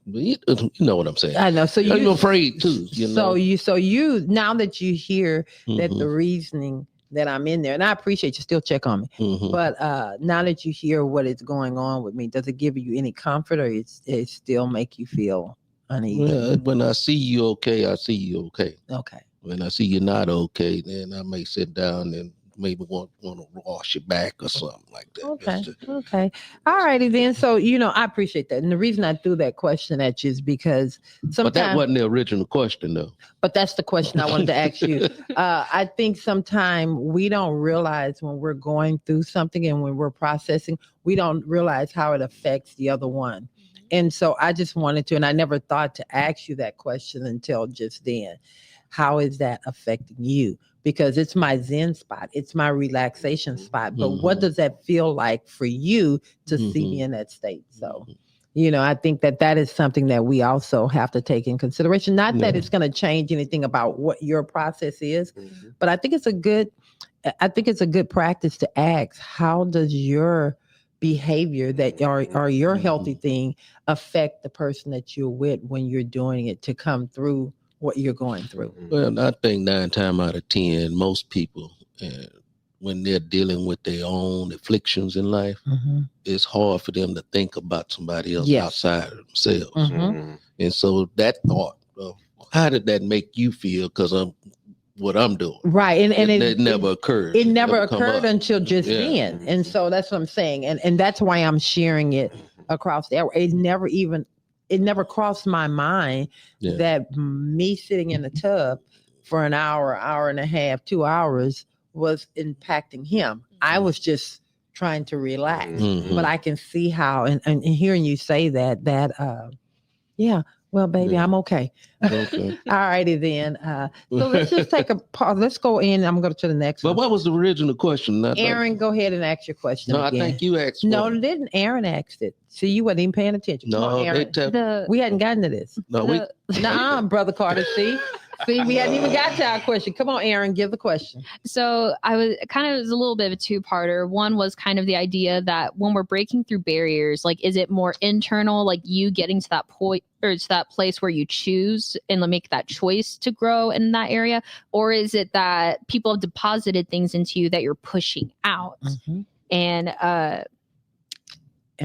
You know what I'm saying? I know. So you're afraid too. So you now that you hear that the reasoning that I'm in there, and I appreciate you still check on me, but now that you hear what is going on with me, does it give you any comfort, or it still make you feel uneven? Well, when I see you okay, I see you okay. Okay. When I see you're not okay, then I may sit down and maybe want to wash your back or something like that. Okay. All righty then. So, I appreciate that. And the reason I threw that question at you is because sometimes... But that wasn't the original question, though. But that's the question I wanted to ask you. I think sometimes we don't realize when we're going through something and when we're processing, we don't realize how it affects the other one. And so I just wanted to, and I never thought to ask you that question until just then. How is that affecting you? Because it's my Zen spot. It's my relaxation spot. But what does that feel like for you to see me in that state? So, I think that is something that we also have to take in consideration. Not that it's going to change anything about what your process is, but I think it's a good practice to ask, how does your behavior that or your healthy thing affect the person that you're with when you're doing it to come through what you're going through? Well, I think 9 times out of 10, most people, when they're dealing with their own afflictions in life, it's hard for them to think about somebody else outside of themselves. And so that thought of how did that make you feel? Because what I'm doing. Right. And it never occurred. It never occurred until just then. And so that's what I'm saying. And that's why I'm sharing it across the air. It never crossed my mind that me sitting in the tub for an hour, hour and a half, 2 hours was impacting him. I was just trying to relax, but I can see how, and hearing you say that, well, baby, I'm okay. Okay. All righty then. So let's just take a pause. Let's go in. I'm going to the next one. But what was the original question? Aaron, go ahead and ask your question. No, again. I think you asked. No, didn't. Aaron asked it. See, you weren't even paying attention. No, Aaron. We hadn't gotten to this. No, Brother Carter. See, we hadn't even got to our question. Come on, Aaron, give the question. So it was a little bit of a two-parter. One was kind of the idea that when we're breaking through barriers, like, is it more internal, like you getting to that point or to that place where you choose and make that choice to grow in that area? Or is it that people have deposited things into you that you're pushing out? And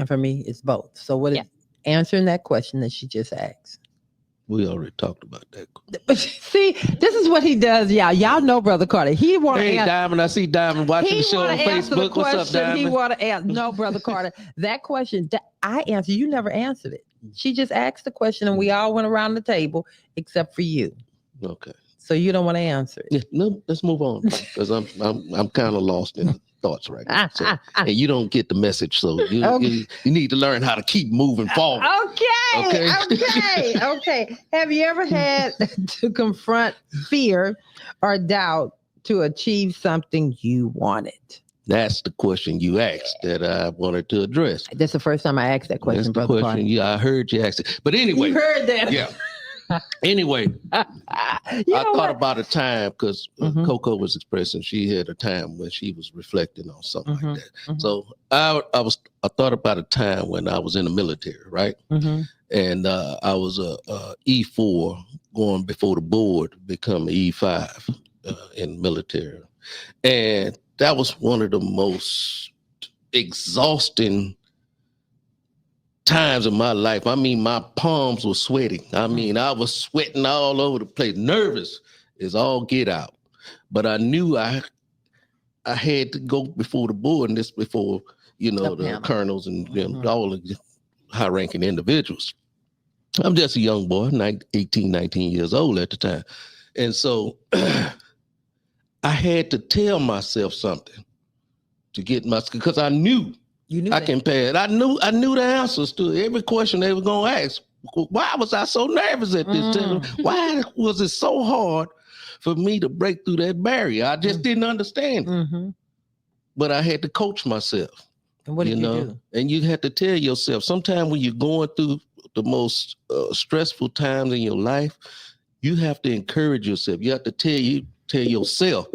for me, it's both. So what is answering that question that she just asked? We already talked about that. See, this is what he does, y'all. Y'all know Brother Carter. He want to Hey, Diamond, I see Diamond watching the show on Facebook. What's up, Diamond? He want to answer. No, Brother Carter. That question I answered. You never answered it. She just asked the question, and we all went around the table except for you. Okay. So you don't want to answer it. Yeah, no, let's move on because I'm kind of lost in thoughts right now. So, and you don't get the message, so you need to learn how to keep moving forward. Okay. Have you ever had to confront fear or doubt to achieve something you wanted? That's the question you asked that I wanted to address. That's the first time I asked that question, That's the Brother question. Carter. Yeah, I heard you ask it. But anyway. You heard that. Yeah. Anyway, I thought about a time because Coco was expressing she had a time when she was reflecting on something like that. So I thought about a time when I was in the military, right? And I was a E4 going before the board to become an E5 in the military. And that was one of the most exhausting times of my life. I mean, my palms were sweating. I mean, I was sweating all over the place, nervous as all get out. But I knew I had to go before the board, and this before, the colonels and all the high-ranking individuals. I'm just a young boy, 18, 19 years old at the time. And so I had to tell myself something to get because I knew I can pass. I knew the answers to every question they were going to ask. Why was I so nervous at this time? Why was it so hard for me to break through that barrier? I just didn't understand it. But I had to coach myself. And what did you do? And you had to tell yourself, sometimes when you're going through the most stressful times in your life, you have to encourage yourself. You have to tell yourself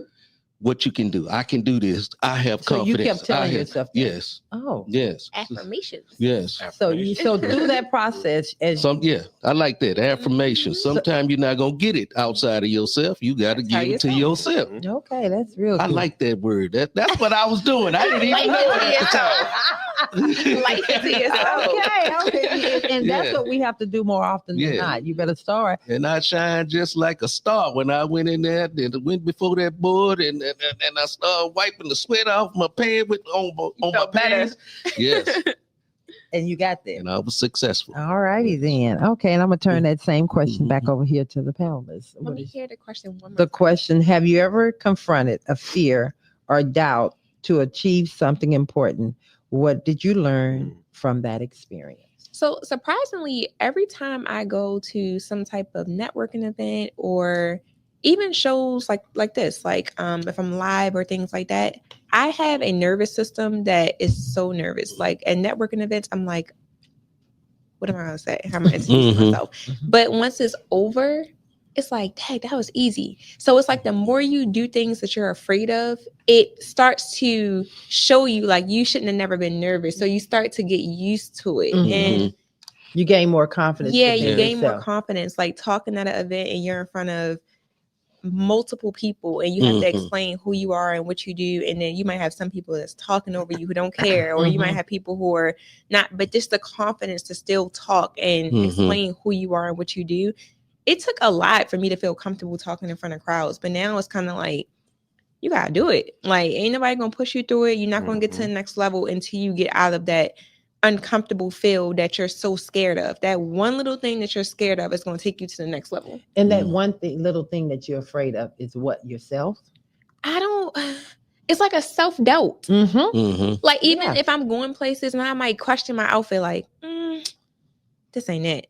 what you can do. I can do this. I have confidence. So you kept telling yourself that? Yes. Oh. Yes. Affirmations. Yes. So through that process, I like that. Affirmations. Sometimes you're not gonna get it outside of yourself. You got to give it to yourself. Okay, that's real. I like that word. That's what I was doing. I didn't even know it at the time. Like it to yourself. Okay. And that's what we have to do more often than not. You better start. And I shined just like a star when I went in there. Then went before that board, and I started wiping the sweat off my pants on my pants. Yes. And you got there. And I was successful. All righty then. Okay, and I'm gonna turn that same question back over here to the panelists. Let me hear the question one more The time. question: have you ever confronted a fear or doubt to achieve something important? What did you learn from that experience? So surprisingly, every time I go to some type of networking event or even shows like this, like if I'm live or things like that, I have a nervous system that is so nervous. Like at networking events, I'm like, what am I gonna say? How am I gonna introduce myself? But once it's over, it's like, dang, that was easy. So it's like the more you do things that you're afraid of, it starts to show you like you shouldn't have never been nervous. So you start to get used to it. And you gain more confidence. Yeah, you gain more confidence. Like talking at an event and you're in front of multiple people and you have to explain who you are and what you do. And then you might have some people that's talking over you who don't care, or you might have people who are not, but just the confidence to still talk and explain who you are and what you do. It took a lot for me to feel comfortable talking in front of crowds, but now it's kind of like, you got to do it. Like, ain't nobody going to push you through it. You're not going to get to the next level until you get out of that uncomfortable feel that you're so scared of. That one little thing that you're scared of is going to take you to the next level. And that little thing that you're afraid of is what? Yourself? It's like a self-doubt. Like, even if I'm going places and I might question my outfit, like, this ain't it.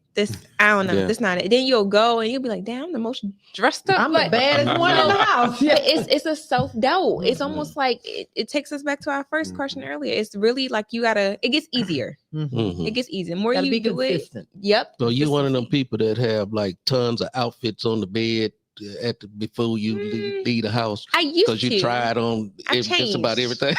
I don't know. This not it. Then you'll go and you'll be like, damn, I'm the most dressed up. I'm the baddest one in the house. Yeah. It's a self-doubt. It's almost like it takes us back to our first question earlier. It's really like it gets easier. It gets easier. The more you do consistent. Yep. So you're one of them people that have like tons of outfits on the bed before you leave the house. I used to. Because you tried on just about everything.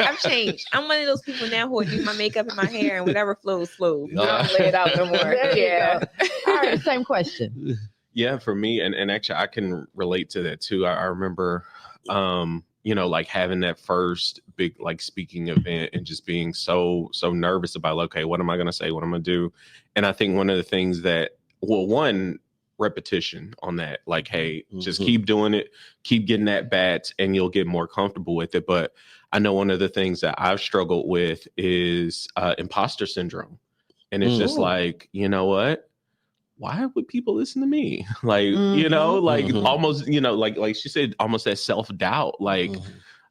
I've changed. I'm one of those people now who do my makeup and my hair and whatever flows. I don't lay it out no more. Yeah. All right, same question. Yeah, for me, and actually I can relate to that too. I remember like having that first big like speaking event and just being so nervous about okay, what am I gonna say? What am I gonna do? And I think one of the things that repetition on that, like, hey, just keep doing it, keep getting at bats, and you'll get more comfortable with it. But I know one of the things that I've struggled with is imposter syndrome, and it's just like, you know what? Why would people listen to me? Like, almost, like she said, almost that self-doubt, like.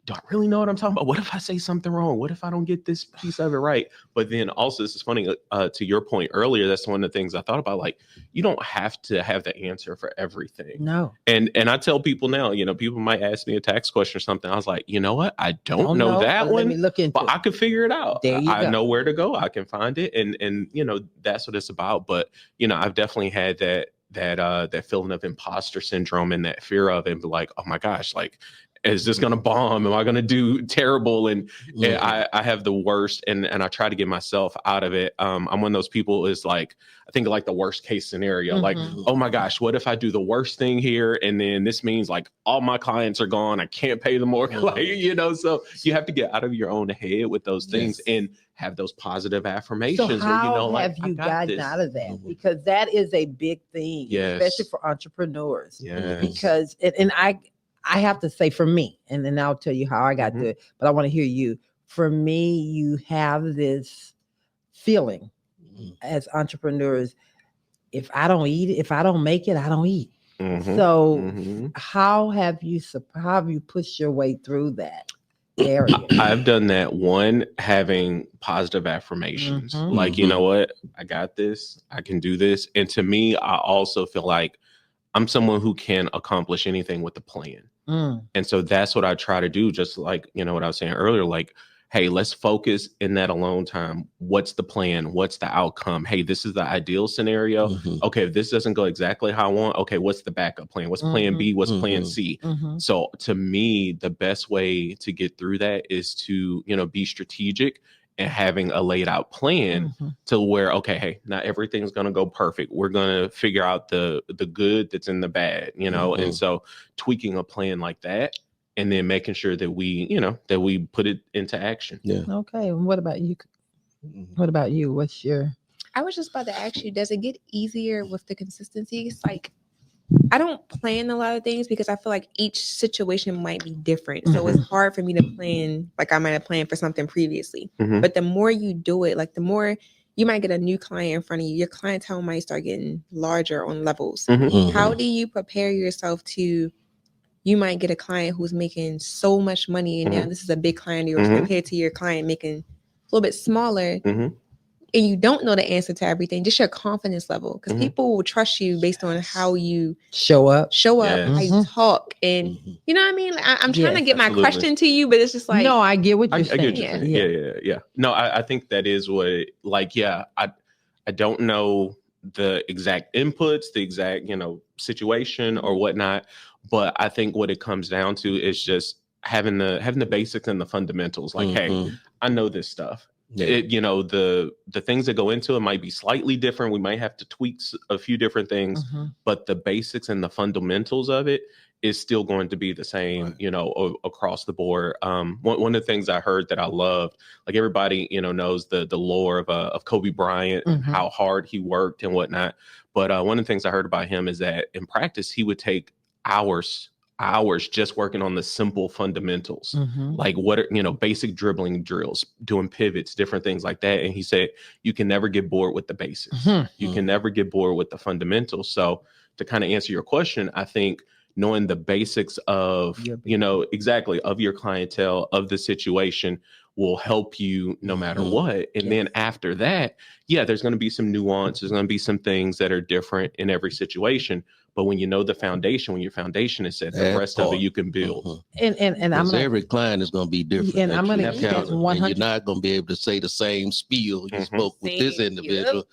Do I really know what I'm talking about? What if I say something wrong? What if I don't get this piece of it right? But then also, this is funny, to your point earlier, that's one of the things I thought about, like, you don't have to have the answer for everything. No. And I tell people now, people might ask me a tax question or something. I was like, you know what? I don't know that one, let me look into but I could figure it out. There you go. I know where to go. I can find it. And that's what it's about. But, I've definitely had that feeling of imposter syndrome and that fear of it, and be like, oh my gosh, like, Is this going to bomb? Am I going to do terrible? And I have the worst, and I try to get myself out of it. I'm one of those people is like, I think like the worst case scenario, like, oh my gosh, what if I do the worst thing here? And then this means like all my clients are gone. I can't pay them more. Like, you know, so you have to get out of your own head with those things and have those positive affirmations. So how where, you know, like, have you gotten out of that? Because that is a big thing, especially for entrepreneurs. Because, and I have to say for me, and then I'll tell you how I got to it, but I want to hear you. For me, you have this feeling as entrepreneurs, if I don't eat it, if I don't make it, I don't eat. So how have you pushed your way through that area? I've done that. One, having positive affirmations, like, you know what, I got this, I can do this. And to me, I also feel like I'm someone who can accomplish anything with a plan. And so that's what I try to do. Just like, you know, what I was saying earlier, like, hey, let's focus in that alone time. What's the plan? What's the outcome? Hey, this is the ideal scenario. Okay, if this doesn't go exactly how I want, okay, what's the backup plan? What's plan B? What's plan C? So to me, the best way to get through that is to, you know, be strategic and having a laid out plan to where, okay, hey, not everything's going to go perfect. We're going to figure out the good that's in the bad, you know? And so tweaking a plan like that, and then making sure that we, you know, that we put it into action. Okay. And what about you? What about you? What's your... I was just about to ask you, does it get easier with the consistency? It's like, I don't plan a lot of things because I feel like each situation might be different. So it's hard for me to plan, like I might have planned for something previously. But the more you do it, like the more you might get a new client in front of you, your clientele might start getting larger on levels. How do you prepare yourself to... You might get a client who's making so much money, and now this is a big client of yours compared to your client making a little bit smaller, and you don't know the answer to everything, just your confidence level, because people will trust you based on how you show up, how you talk, and you know what I mean? Like, I'm trying to get my question to you, but it's just like... No, I get what you're saying. I get what you're saying. Yeah. No, I think that is what, like, I don't know the exact inputs, the exact, you know, situation or whatnot. But I think what it comes down to is just having the basics and the fundamentals. Like, hey, I know this stuff. You know, the things that go into it might be slightly different. We might have to tweak a few different things, but the basics and the fundamentals of it is still going to be the same, you know, across the board. One of the things I heard that I loved, like everybody, you know, knows the lore of Kobe Bryant, and how hard he worked and whatnot. But one of the things I heard about him is that in practice, he would take hours just working on the simple fundamentals, like what are, you know, basic dribbling drills, doing pivots, different things like that. And he said, you can never get bored with the basics. You can never get bored with the fundamentals. So to kind of answer your question, I think knowing the basics of, you know, exactly of your clientele, of the situation will help you no matter what. And then after that, there's going to be some nuance. There's going to be some things that are different in every situation. But when you know the foundation, when your foundation is set, the rest of it you can build. And I'm every client is going to be different. And I'm going to count. You're not going to be able to say the same spiel you spoke with this individual.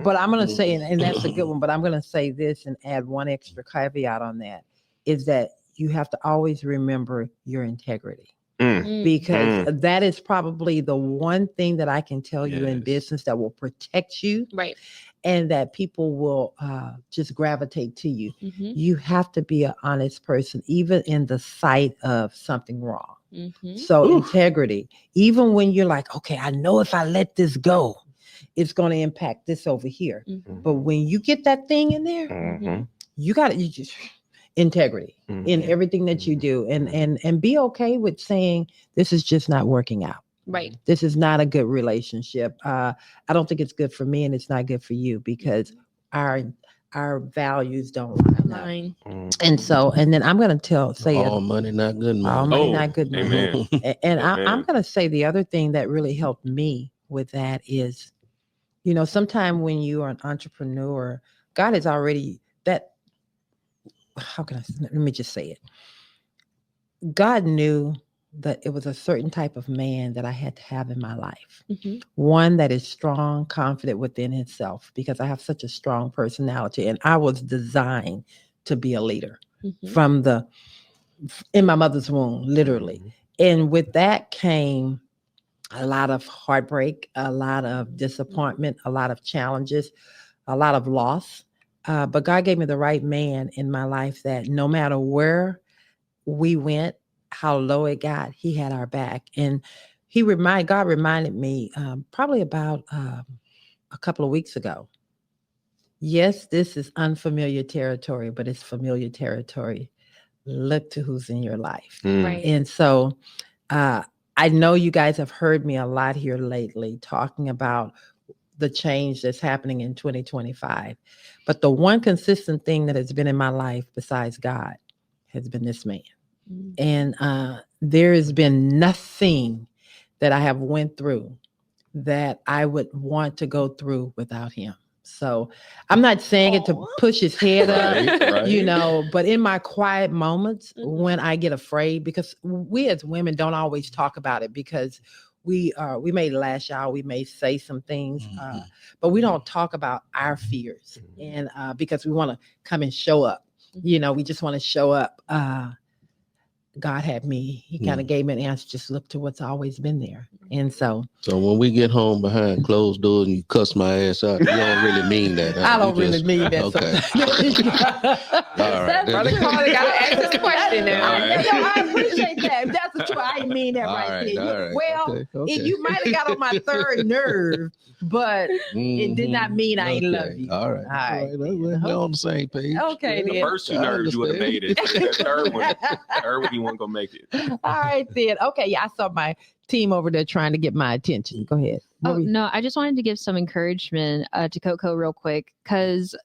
But I'm going to say, and that's a good one. But I'm going to say this and add one extra caveat on that, is that you have to always remember your integrity. Because that is probably the one thing that I can tell you in business that will protect you, right? And that people will just gravitate to you. You have to be an honest person, even in the sight of something wrong. So integrity, even when you're like, okay, I know if I let this go, it's going to impact this over here. But when you get that thing in there, you just integrity in everything that you do, and be okay with saying this is just not working out. Right. This is not a good relationship. I don't think it's good for me, and it's not good for you, because our values don't line up. And so, and then I'm going to say all money not good money. All money not good money. Amen. And I'm going to say the other thing that really helped me with that is, you know, sometime when you are an entrepreneur, God is already that. How can let me just say it. God knew that it was a certain type of man that I had to have in my life. One that is strong, confident within himself, because I have such a strong personality, and I was designed to be a leader from the in my mother's womb, literally. And with that came a lot of heartbreak, a lot of disappointment, a lot of challenges, a lot of loss. But God gave me the right man in my life that no matter where we went, how low it got, he had our back. And God reminded me probably about a couple of weeks ago. Yes, this is unfamiliar territory, but it's familiar territory. Look to who's in your life. Right. And so I know you guys have heard me a lot here lately talking about the change that's happening in 2025. But the one consistent thing that has been in my life besides God has been this man. And there has been nothing that I have went through that I would want to go through without him. So I'm not saying it to push his head up, but in my quiet moments when I get afraid, because we as women don't always talk about it because we may lash out, we may say some things, but we don't talk about our fears. And because we want to come and show up, we just want to show up. God had me. He kind of gave me an answer. Just look to what's always been there. And so when we get home behind closed doors and you cuss my ass out, you don't really mean that. I don't really mean that. Okay. All right. Brother Carter got to ask this question now. I appreciate that. That's true. I didn't mean that there. Well, you might have got on my third nerve, but it did not mean I ain't love you. All right. We're on the same page. Okay. The first two nerves you would have made it. The third one, you weren't gonna make it. All right then. Okay. Yeah, I saw my team over there trying to get my attention. Go ahead. No, I just wanted to give some encouragement to Coco real quick because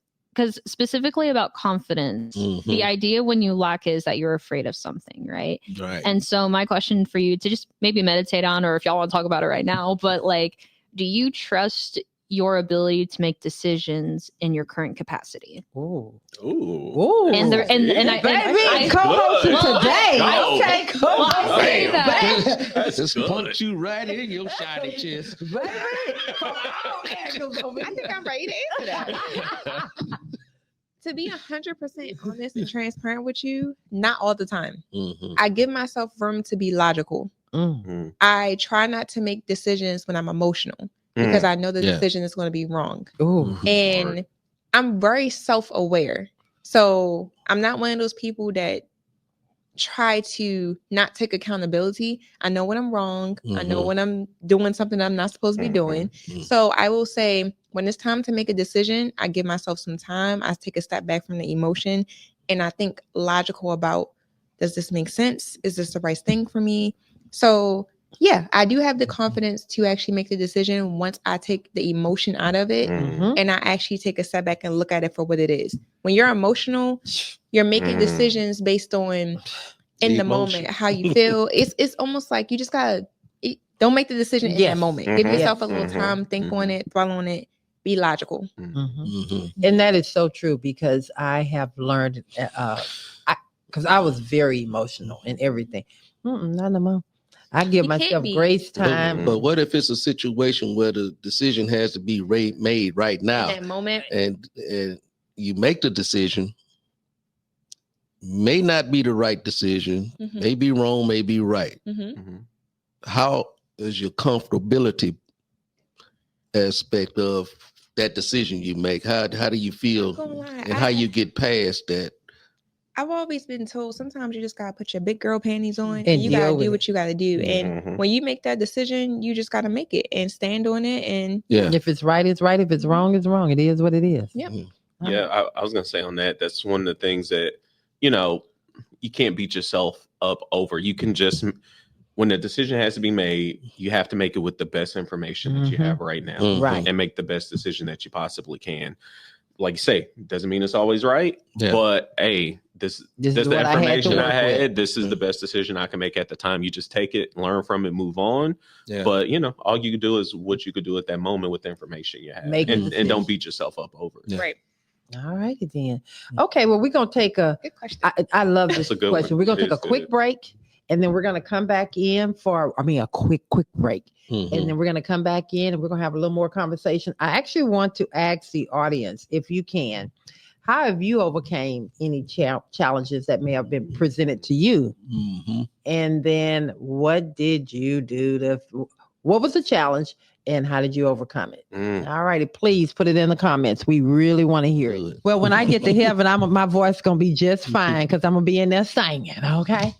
specifically about confidence, the idea when you lack is that you're afraid of something, right? Right. And so my question for you to just maybe meditate on, or if y'all want to talk about it right now, but like, do you trust your ability to make decisions in your current capacity? Ooh. And I co-hosting today. Okay, co-hosting. Just punch you right in your shiny chest. I think I'm ready to answer that. To be 100% honest and transparent with you, not all the time. I give myself room to be logical. I try not to make decisions when I'm emotional because I know the decision is going to be wrong. And I'm very self-aware. So I'm not one of those people that try to not take accountability. I know when I'm wrong. I know when I'm doing something I'm not supposed to be doing. So I will say when it's time to make a decision, I give myself some time. I take a step back from the emotion and I think logical about, does this make sense? Is this the right thing for me? So yeah, I do have the confidence to actually make the decision once I take the emotion out of it and I actually take a step back and look at it for what it is. When you're emotional, you're making decisions based on in the moment, how you feel. It's almost like you just gotta don't make the decision in that moment. Give yourself a little time, think on it, dwell on it, be logical. And that is so true because I have learned because I was very emotional in everything. Not no more. I give myself grace time. But what if it's a situation where the decision has to be made right now? In that moment. And you make the decision, may not be the right decision, may be wrong, may be right. How is your comfortability aspect of that decision you make? How do you feel and how you get past that? I've always been told sometimes you just gotta put your big girl panties on and you gotta do what you gotta do. And when you make that decision, you just gotta make it and stand on it. And if it's right, it's right. If it's wrong, it's wrong. It is what it is. Yep. Yeah, I was gonna say on that. That's one of the things that you can't beat yourself up over. You can just, when the decision has to be made, you have to make it with the best information that you have right now, and make the best decision that you possibly can. Like you say, doesn't mean it's always right, but hey, this is the information I had. This is the best decision I can make at the time. You just take it, learn from it, move on. But all you can do is what you could do at that moment with the information you have, and don't beat yourself up over it. Right. All righty then. Okay, well, we're gonna take a good question. I love this question. We're gonna take a quick break, and then we're gonna come back in for a quick break. And then we're going to come back in and we're going to have a little more conversation. I actually want to ask the audience, if you can, How have you overcame any challenges that may have been presented to you? Mm-hmm. And then what did you do what was the challenge and how did you overcome it? All righty, please put it in the comments. We really want to hear it. Well, when I get to heaven, my voice going to be just fine because I'm going to be in there singing, okay?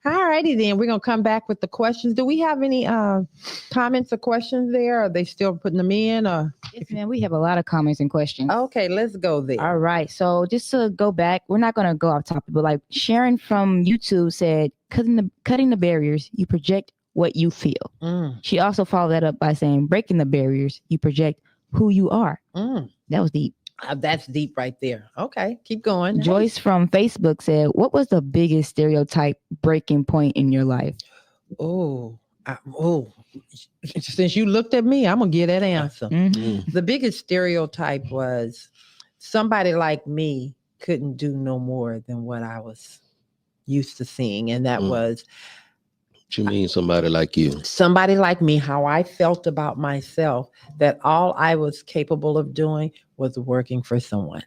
All righty, then. We're going to come back with the questions. Do we have any comments or questions there? Are they still putting them in? Or? Yes, man, we have a lot of comments and questions. Okay, let's go there. All right, so just to go back, we're not going to go off topic, but like Sharon from YouTube said, cutting the barriers, you project what you feel. She also followed that up by saying, breaking the barriers, you project who you are. That was deep. That's deep right there. Okay, keep going. Joyce from Facebook said, what was the biggest stereotype breaking point in your life? Since you looked at me, I'm going to give that answer. Mm-hmm. The biggest stereotype was somebody like me couldn't do no more than what I was used to seeing. And that was... What you mean somebody like you? Somebody like me, how I felt about myself, that all I was capable of doing was working for someone.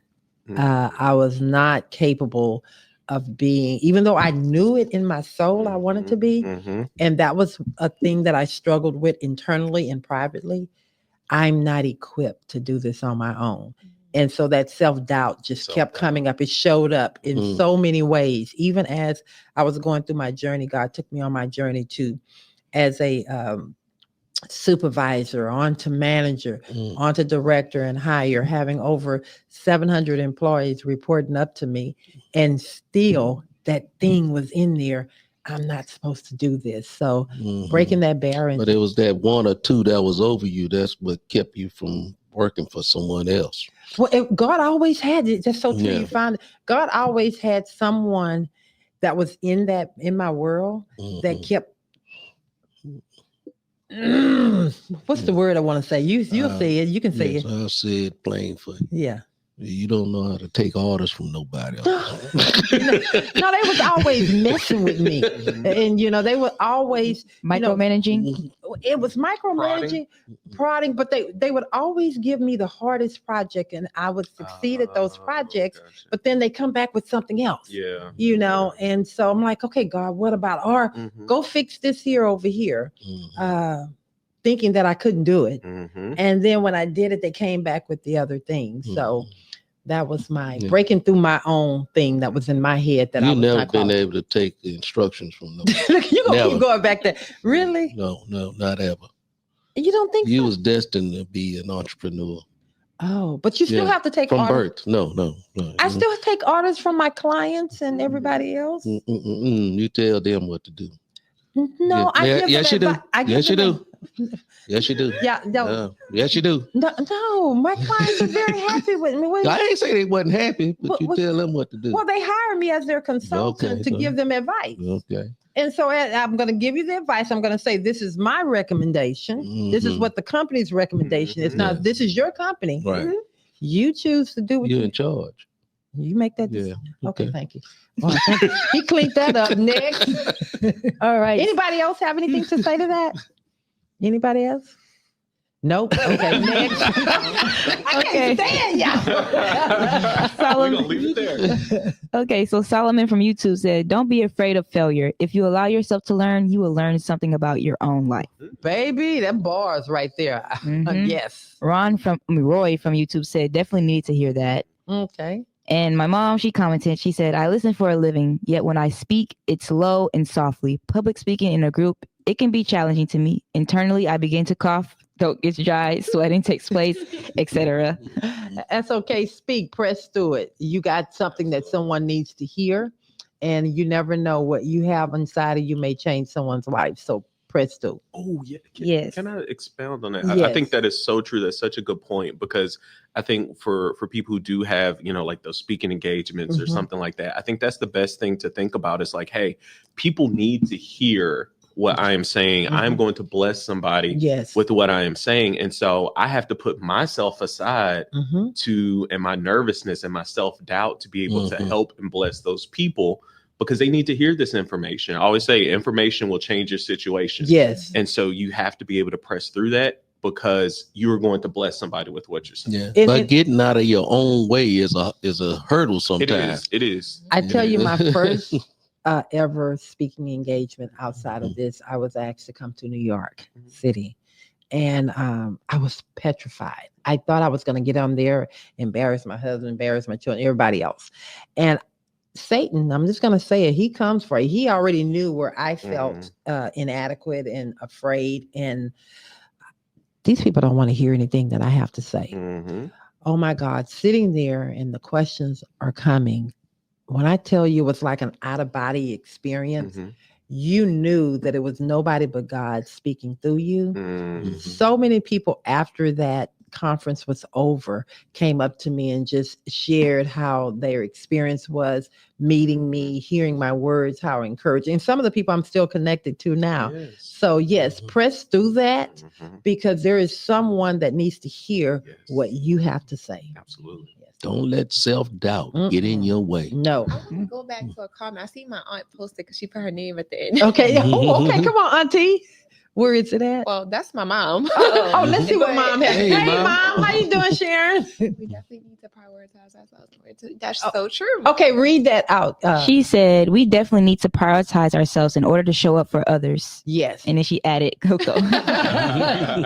I was not capable of being, even though I knew it in my soul, I wanted to be. And that was a thing that I struggled with internally and privately. I'm not equipped to do this on my own. And so that self-doubt just kept coming up. It showed up in so many ways. Even as I was going through my journey, God took me on my journey as a supervisor, on to manager, on to director and higher, having over 700 employees reporting up to me. And still that thing was in there. I'm not supposed to do this. So breaking that barrier. But it was that one or two that was over you. That's what kept you from working for someone else. Well, God always had it. Just so true. You find it. God always had someone that was in my world that kept. What's the word I want to say? You'll say it. You can say it. I'll say it plain for you. Yeah. You don't know how to take orders from nobody else. No, they was always messing with me. And, they were always micromanaging. It was micromanaging, prodding, but they would always give me the hardest project and I would succeed at those projects, but then they come back with something else. Yeah. And so I'm like, okay, God, what about, or go fix this here over here. Thinking that I couldn't do it. And then when I did it, they came back with the other things. So that was my breaking through my own thing that was in my head that I was never been able to take the instructions from them. You're going to keep going back there. Really? No, not ever. You don't think you was destined to be an entrepreneur. Oh, but you still have to take from orders. Birth. No. I still take orders from my clients and everybody else. You tell them what to do. No, yes, you do. Yes, you do. Yes, you do. Yeah, no. Yes, you do. No, my clients are very happy with me. I ain't say they wasn't happy, but you tell them what to do. Well, they hire me as their consultant to give them advice. Okay. And so I'm going to give you the advice. I'm going to say, this is my recommendation. This is what the company's recommendation is. Now, this is your company. Right. You choose to do what you're in charge. You make that decision. Yeah. Okay, thank you. He cleaned that up. Next. All right. Anybody else have anything to say to that? Anybody else? Nope. Okay, next. I can't stand y'all. We're gonna leave it there. Okay, so Solomon from YouTube said, don't be afraid of failure. If you allow yourself to learn, you will learn something about your own life. Baby, that bars right there. Yes. Roy from YouTube said, definitely need to hear that. Okay. And my mom, she commented, she said, I listen for a living, yet when I speak, it's low and softly. Public speaking in a group, it can be challenging to me. Internally, I begin to cough, throat gets dry, sweating takes place, etc. That's okay. Speak, press through it. You got something that someone needs to hear, and you never know what you have inside of you may change someone's life. So press through. Oh, yeah. Yes. Can I expound on that? Yes. I think that is so true. That's such a good point, because I think for people who do have, like those speaking engagements or something like that, I think that's the best thing to think about is like, hey, people need to hear what I am saying. I'm going to bless somebody with what I am saying. And so I have to put myself aside and my nervousness and my self-doubt to be able to help and bless those people, because they need to hear this information. I always say information will change your situation. Yes. And so you have to be able to press through that, because you are going to bless somebody with what you're saying. Yeah, but getting out of your own way is a hurdle sometimes. It is. I tell you, my first ever speaking engagement outside of this, I was asked to come to New York City. And I was petrified. I thought I was going to get on there, embarrass my husband, embarrass my children, everybody else. And Satan, I'm just going to say it, he comes for it. He already knew where I felt inadequate and afraid. And these people don't want to hear anything that I have to say. Oh my God, sitting there and the questions are coming. When I tell you it's like an out-of-body experience, you knew that it was nobody but God speaking through you. So many people after that conference was over came up to me and just shared how their experience was meeting me, hearing my words, how encouraging. And some of the people I'm still connected to now. So yes, press through that because there is someone that needs to hear what you have to say. Absolutely. Don't let self-doubt get in your way. No. I want to go back to a comment. I see my aunt posted because she put her name at the end. Okay. Oh, okay. Come on, Auntie. Where is it at? Well, that's my mom. Oh, let's see what Mom has. Hey, Hey, Mom. How you doing, Sharon? We definitely need to prioritize ourselves. That's so true. Okay, read that out. She said, we definitely need to prioritize ourselves in order to show up for others. Yes. And then she added Coco.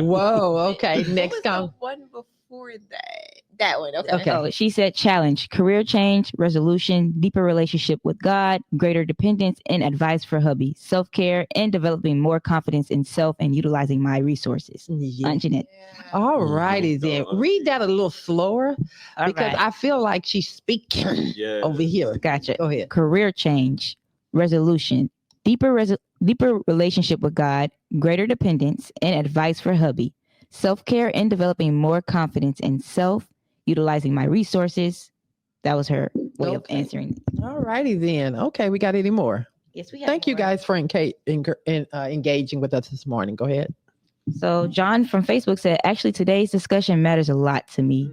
Whoa. Okay. Next What was come. the one before that? That one. Okay. Oh, she said challenge, career change, resolution, deeper relationship with God, greater dependence, and advice for hubby, self-care, and developing more confidence in self and utilizing my resources. Yeah. Aunt Jeanette. All righty then. Read that a little slower because I feel like she's speaking over here. Gotcha. Go ahead. Career change, resolution, deeper relationship with God, greater dependence, and advice for hubby, self-care, and developing more confidence in self, utilizing my resources. That was her way of answering. All righty then. Okay, we got any more? Yes, we have. Thank you guys for engaging with us this morning. Go ahead. So John from Facebook said, actually, today's discussion matters a lot to me.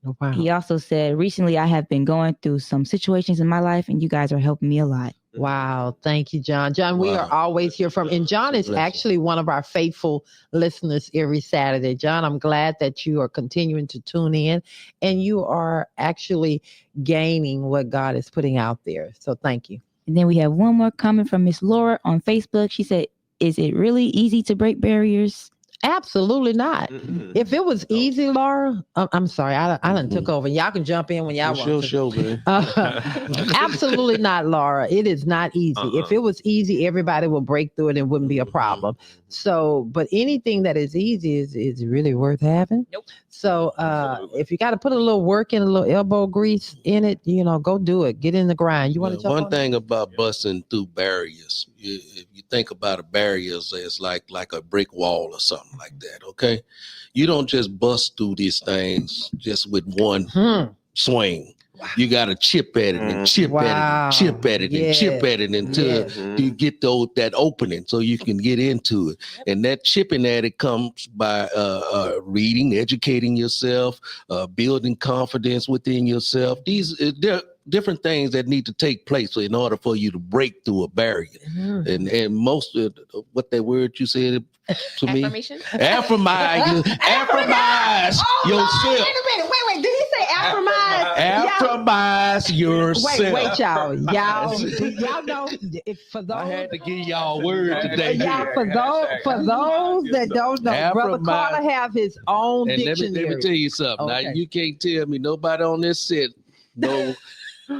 Oh, wow. He also said, recently I have been going through some situations in my life and you guys are helping me a lot. Wow. Thank you, John. John, we are always here from, and John is actually one of our faithful listeners every Saturday. John, I'm glad that you are continuing to tune in and you are actually gaining what God is putting out there. So thank you. And then we have one more comment from Miss Laura on Facebook. She said, is it really easy to break barriers? Absolutely not. If it was easy, Laura, I'm sorry, I done took over. Y'all can jump in when y'all want to. Show, man. Absolutely not, Laura. It is not easy. If it was easy, everybody would break through it and wouldn't be a problem. So, but anything that is easy is really worth having. Nope. So if you got to put a little work in, a little elbow grease in it, go do it. Get in the grind. You want to jump one on thing about busting through barriers, if you think about a barrier as like a brick wall or something like that, okay? You don't just bust through these things just with one swing. You got to chip at it and chip at it and chip at it and chip at it until you get that opening so you can get into it. And that chipping at it comes by reading, educating yourself, building confidence within yourself. They're different things that need to take place in order for you to break through a barrier. And most of what that word you said to me, affirmize yourself. Wait, did he say affirmize? Affirmize yourself. Wait, y'all know for those I had to give y'all a word today. For those that don't know, Brother Carter have his own and dictionary. let me tell you something. Okay. Now you can't tell me nobody on this set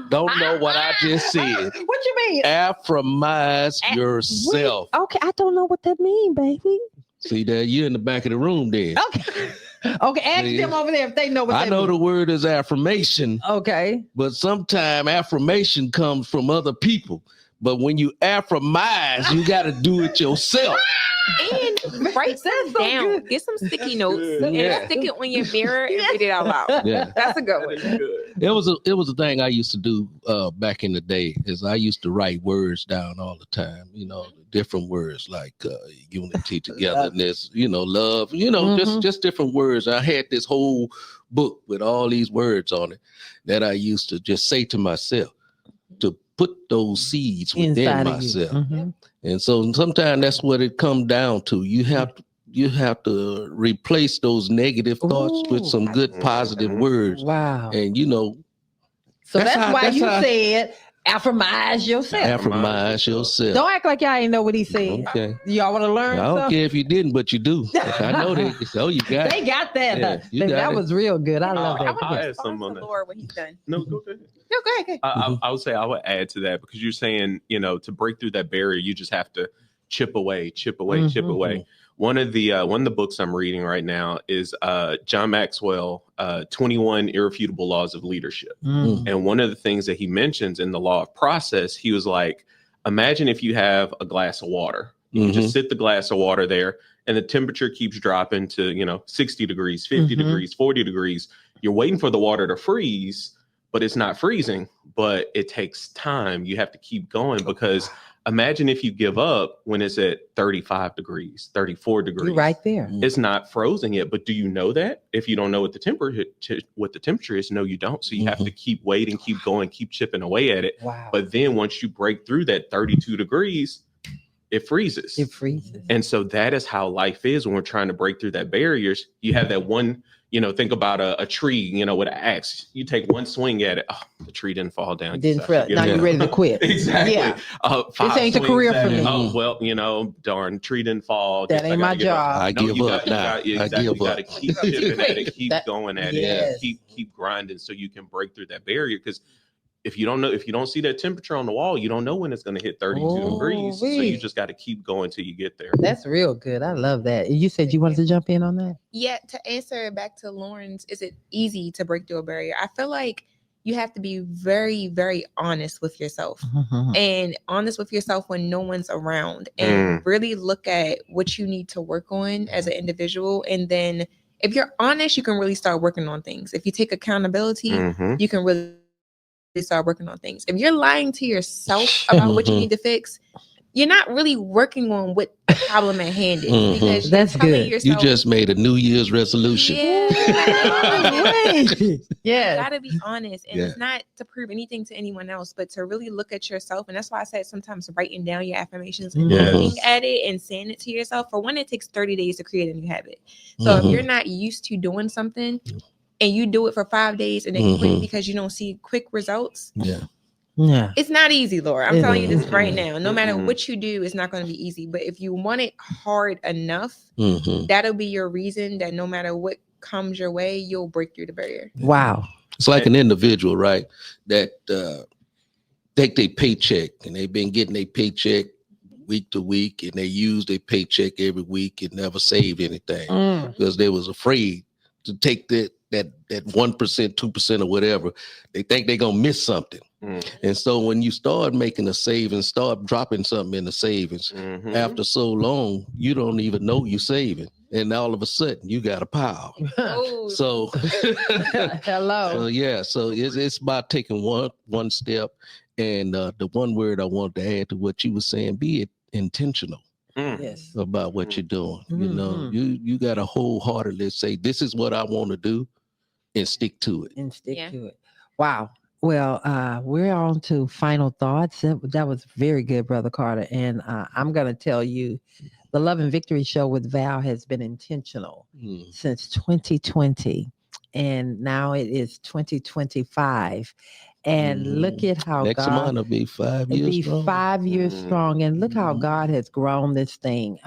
don't know what I just said. What you mean? Affirmize yourself. Okay, I don't know what that means, baby. See that you're in the back of the room then. Okay, ask them over there if they know what that means. I know the word is affirmation. Okay. But sometimes affirmation comes from other people. But when you affirmize, you got to do it yourself. And write them down. Good. Get some sticky notes and stick it on your mirror and read it out loud. Yeah. That's a good one. It was a thing I used to do back in the day, is I used to write words down all the time, different words like unity, togetherness, love, just different words. I had this whole book with all these words on it that I used to just say to myself to put those seeds within myself. And so sometimes that's what it comes down to. You have to you have to replace those negative thoughts with some good positive words. Wow. And you know, so that's why you said affirmize yourself. Affirmize yourself. Don't act like y'all ain't know what he said. Okay. Y'all want to learn? I don't care if you didn't, but you do. I know they. So you got. They got that. Yeah, Baby, that was real good. I love that. I'll add something on that. Lord, what he's done. No, go ahead. No, go ahead. I would say I would add to that because you're saying, you know, to break through that barrier, you just have to chip away. One of the books I'm reading right now is John Maxwell, 21 Irrefutable Laws of Leadership. And one of the things that he mentions in the law of process, he was like, imagine if you have a glass of water. You can just sit the glass of water there and the temperature keeps dropping to, you know, 60 degrees, 50 degrees, 40 degrees. You're waiting for the water to freeze, but it's not freezing, but it takes time. You have to keep going because imagine if you give up when it's at 35 degrees, 34 degrees. You're right there. It's not frozen yet, but do you know that? If you don't know what the temperature is, no, you don't. So you have to keep waiting, keep going, keep chipping away at it. Wow. But then once you break through that 32 degrees, it freezes. It freezes. And so that is how life is when we're trying to break through that barriers. You have that one, you know, think about a tree, you know, with an axe. You take one swing at it. Oh, the tree didn't fall down. Didn't fall. Now you're ready to quit. Exactly. Yeah. This ain't a career for me. Oh, well, you know, darn, tree didn't fall. That ain't my job. I give up now. You got to keep chipping at it, keep going at Yes. it, keep grinding so you can break through that barrier. Because if you don't see that temperature on the wall, you don't know when it's going to hit 32 degrees. So you just got to keep going till you get there. That's real good. I love that. You said you wanted to jump in on that? Yeah, to answer back to Lauren's, is it easy to break through a barrier? I feel like you have to be very, very honest with yourself and honest with yourself when no one's around and really look at what you need to work on as an individual. And then if you're honest, you can really start working on things. If you take accountability, you can really start working on things. If you're lying to yourself about what you need to fix, you're not really working on what the problem at hand is because that's good. Yourself, you just made a New Year's resolution. Yeah. Yeah. You gotta be honest. And it's not to prove anything to anyone else, but to really look at yourself. And that's why I said sometimes writing down your affirmations and looking at it and saying it to yourself. For one, it takes 30 days to create a new habit. So if you're not used to doing something and you do it for 5 days and then quit because you don't see quick results. Yeah. It's not easy, Laura. I'm telling you this right now. No matter what you do, it's not going to be easy. But if you want it hard enough, that'll be your reason that no matter what comes your way, you'll break through the barrier. Wow. It's like an individual, right? That take their paycheck and they've been getting their paycheck week to week and they use their paycheck every week and never save anything because they was afraid to take that 1%, 2% or whatever. They think they're going to miss something. And so when you start making a savings, start dropping something in the savings, after so long, you don't even know you're saving. And all of a sudden you got a pile. So hello. So yeah, so it's about taking one step. And the one word I want to add to what you were saying, be intentional. Yes. About what you're doing. You know, you got to wholeheartedly say, this is what I want to do and stick to it. To it. Wow. Well, we're on to final thoughts. That was very good, Brother Carter. And I'm going to tell you, the Love and Victory Show with Val has been intentional since 2020. And now it is 2025. And look at how next month will be 5 years strong. 5 years strong. And look how God has grown this thing.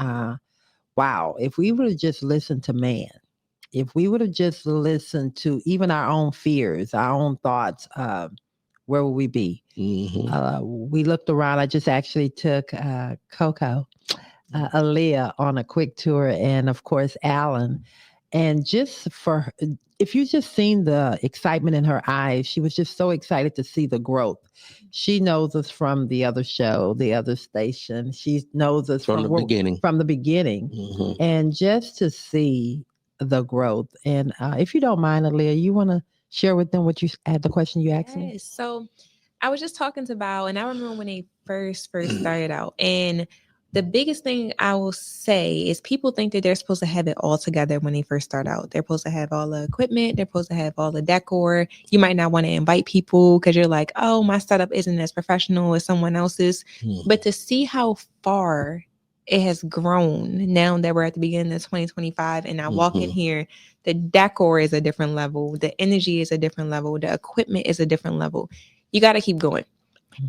Wow. If we would have just listened to man, if we would have just listened to even our own fears, our own thoughts, where would we be? We looked around. I just actually took Coco, Aaliyah on a quick tour, and of course, Alan. And just if you just seen the excitement in her eyes, she was just so excited to see the growth. She knows us from the other show, the other station. She knows us from the beginning. From the beginning. And just to see the growth. And if you don't mind, Aaliyah, you want to share with them what you had the question you asked me? So I was just talking to Val, and I remember when they first started out, and the biggest thing I will say is people think that they're supposed to have it all together when they first start out. They're supposed to have all the equipment. They're supposed to have all the decor. You might not want to invite people because you're like, oh, my startup isn't as professional as someone else's. But to see how far it has grown now that we're at the beginning of 2025. And I walk in here, the decor is a different level. The energy is a different level. The equipment is a different level. You got to keep going.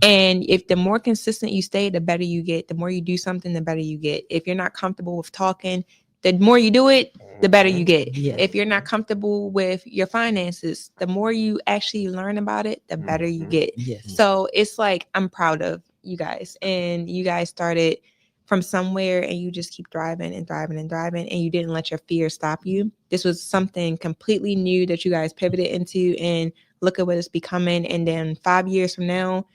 And if the more consistent you stay, the better you get. The more you do something, the better you get. If you're not comfortable with talking, the more you do it, the better you get. Yes. If you're not comfortable with your finances, the more you actually learn about it, the better you get. Yes. So it's like, I'm proud of you guys. And you guys started from somewhere and you just keep driving and driving and driving, and you didn't let your fear stop you. This was something completely new that you guys pivoted into, and look at what it's becoming. And then 5 years from now,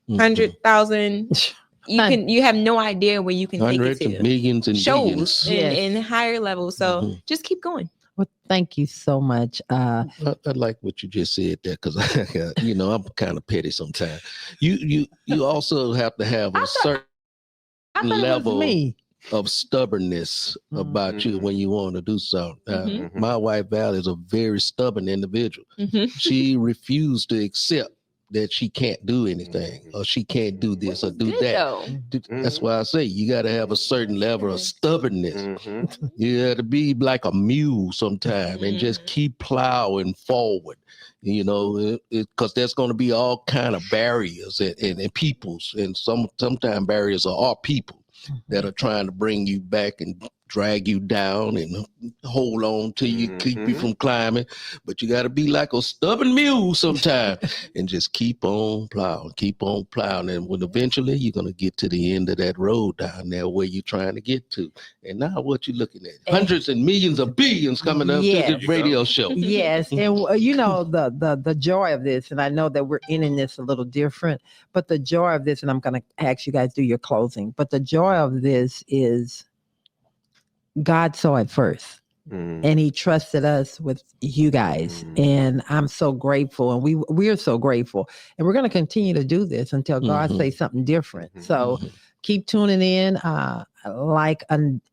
100,000, you have no idea where you can take it Hundreds to. of millions and Shows billions. and higher levels. So just keep going. Well, thank you so much. I like what you just said there, because I'm kind of petty sometimes. You also have to have a certain level of stubbornness about you when you want to do something. My wife Val is a very stubborn individual. She refused to accept that she can't do anything, or she can't do this or do that. That's why I say you got to have a certain level of stubbornness. You got to be like a mule sometime and just keep plowing forward. Because there's going to be all kind of barriers and peoples, and sometimes barriers are our people that are trying to bring you back and drag you down and hold on to you, keep you from climbing. But you got to be like a stubborn mule sometime and just keep on plowing. And when eventually you're going to get to the end of that road down there where you're trying to get to. And now what you looking at? Hundreds and millions of billions coming up to this radio show. Yes. And the joy of this, and I know that we're ending this a little different, but the joy of this, and I'm going to ask you guys to do your closing, but the joy of this is God saw it first. And he trusted us with you guys. And I'm so grateful. And we are so grateful. And we're going to continue to do this until God says something different. So keep tuning in. Like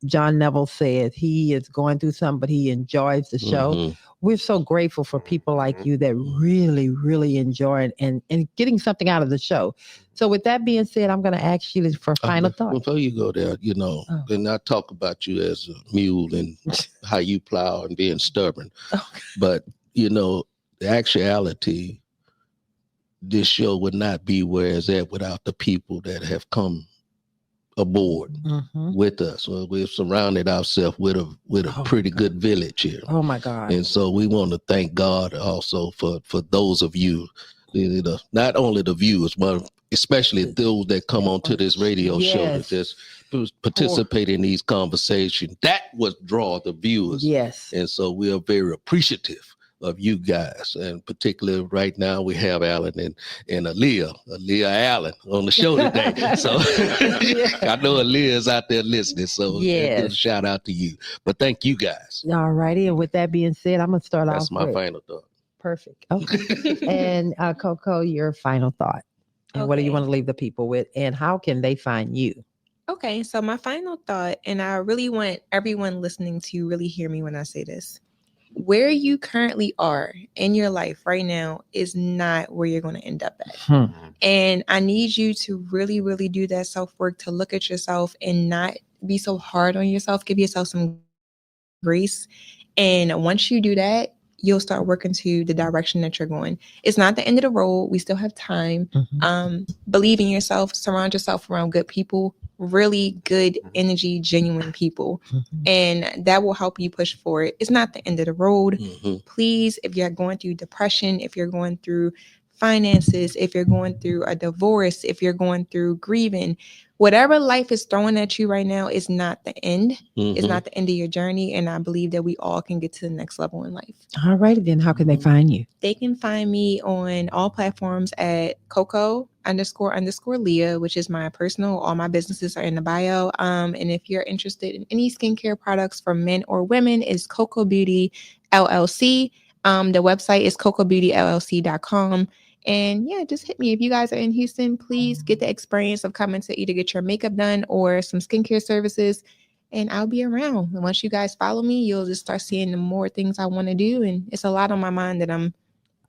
John Neville said, he is going through something, but he enjoys the show. We're so grateful for people like you that really, really enjoy it and getting something out of the show. So with that being said, I'm going to ask you for final thoughts. Before you go there, and I talk about you as a mule and how you plow and being stubborn. But, the actuality, this show would not be where it's at without the people that have come aboard with us. Well, we've surrounded ourselves with a pretty good village here. Oh my God. And so we want to thank God also for those of you, not only the viewers, but especially those that come onto this radio show that just participate in these conversations. That was draw the viewers. Yes. And so we are very appreciative of you guys, and particularly right now we have Alan and Aaliyah Allen on the show today. So I know Aaliyah is out there listening, so give a shout out to you. But thank you guys. All righty, and with that being said, I'm gonna start off. That's my final thought. Perfect. Okay. And Coco, your final thought, and what do you want to leave the people with, and how can they find you? Okay, so my final thought, and I really want everyone listening to really hear me when I say this. Where you currently are in your life right now is not where you're going to end up at. And I need you to really, really do that self-work, to look at yourself and not be so hard on yourself. Give yourself some grace. And once you do that, you'll start working to the direction that you're going. It's not the end of the road. We still have time. Believe in yourself. Surround yourself around good people, really good energy, genuine people. And that will help you push forward. It's not the end of the road. Please, if you're going through depression, if you're going through finances, if you're going through a divorce, if you're going through grieving, whatever life is throwing at you right now is not the end. It's not the end of your journey. And I believe that we all can get to the next level in life. All right, then how can they find you? They can find me on all platforms at Coco__Leah, which is my personal. All my businesses are in the bio. And if you're interested in any skincare products for men or women, it's Coco Beauty LLC. The website is cocobeautyllc.com. And yeah, just hit me. If you guys are in Houston, please get the experience of coming to either get your makeup done or some skincare services. And I'll be around. And once you guys follow me, you'll just start seeing the more things I want to do. And it's a lot on my mind that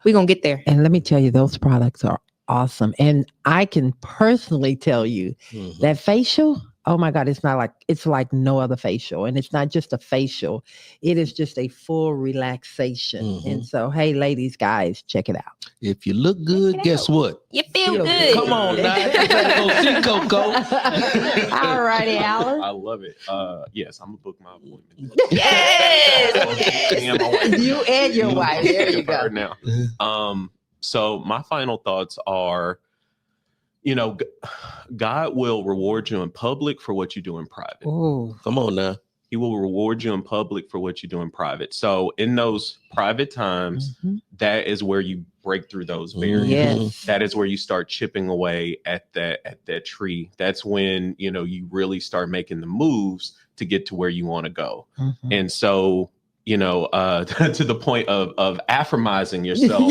we're going to get there. And let me tell you, those products are awesome. And I can personally tell you that facial oh my God, it's like no other facial. And it's not just a facial, it is just a full relaxation. And so, hey, ladies, guys, check it out. If you look good, guess what? You feel good. Come on now. You better go see Coco. All righty, Alan. I love it. Yes, I'm gonna book my appointment. Yes. You and your wife. There you go. Now. So my final thoughts are, God will reward you in public for what you do in private. Oh, come on now. He will reward you in public for what you do in private. So in those private times, that is where you break through those barriers. Yes. That is where you start chipping away at that tree. That's when, you really start making the moves to get to where you want to go. And so, to the point of affirmizing yourself,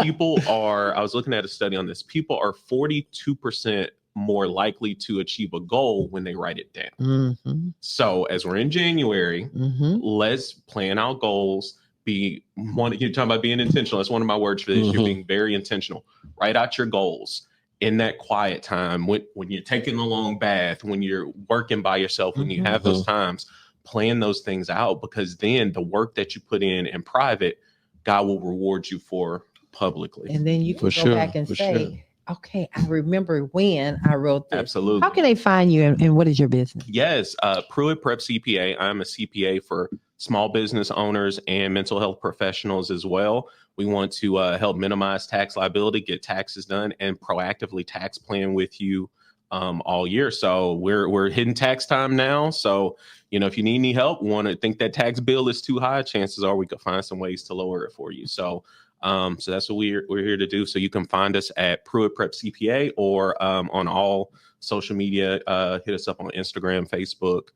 people are, I was looking at a study on this, people are 42% more likely to achieve a goal when they write it down. So as we're in January, let's plan our goals. You're talking about being intentional. That's one of my words for this. You're being very intentional. Write out your goals in that quiet time, when you're taking a long bath, when you're working by yourself, when you have those times. Plan those things out, because then the work that you put in private, God will reward you for publicly. And then you can go back and say, okay, I remember when I wrote this. Absolutely. How can they find you, and what is your business? Yes, Pruitt Prep CPA. I'm a CPA for small business owners and mental health professionals as well. We want to help minimize tax liability, get taxes done, and proactively tax plan with you all year. So we're hitting tax time now. So, if you need any help, think that tax bill is too high, chances are we could find some ways to lower it for you. So that's what we're here to do. So you can find us at Pruitt Prep CPA or on all social media. Hit us up on Instagram, Facebook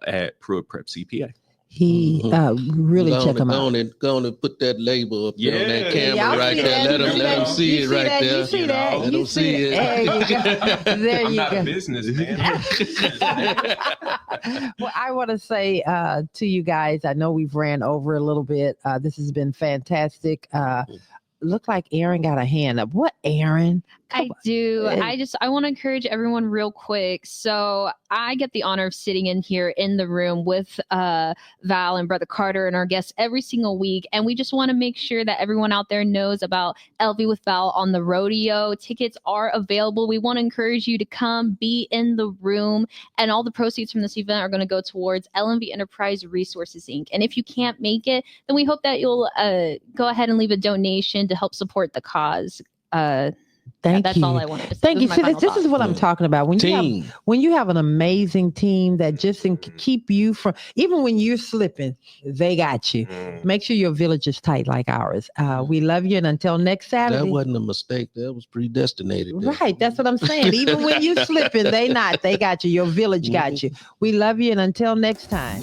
at Pruitt Prep CPA. He really check him out. Go on and put that label up there on that camera Y'all right there. Let them see it right there. You see that? Let them see it. There you go. There I'm you not go. a businessman. Well, I want to say to you guys, I know we've ran over a little bit. This has been fantastic. Look like Aaron got a hand up. What, Aaron? I do. I want to encourage everyone real quick. So I get the honor of sitting in here in the room with Val and Brother Carter and our guests every single week. And we just want to make sure that everyone out there knows about LV with Val on the rodeo. Tickets are available. We want to encourage you to come, be in the room. And all the proceeds from this event are going to go towards LMV Enterprise Resources, Inc. And if you can't make it, then we hope that you'll go ahead and leave a donation to help support the cause. That's all I wanted to say. Thank you. See, this is what I'm talking about. When you have an amazing team that just can keep you from, even when you're slipping, they got you. Make sure your village is tight like ours. We love you, and until next Saturday. That wasn't a mistake. That was predestinated. Right. That's what I'm saying. Even when you're slipping, they got you. Your village got you. We love you, and until next time.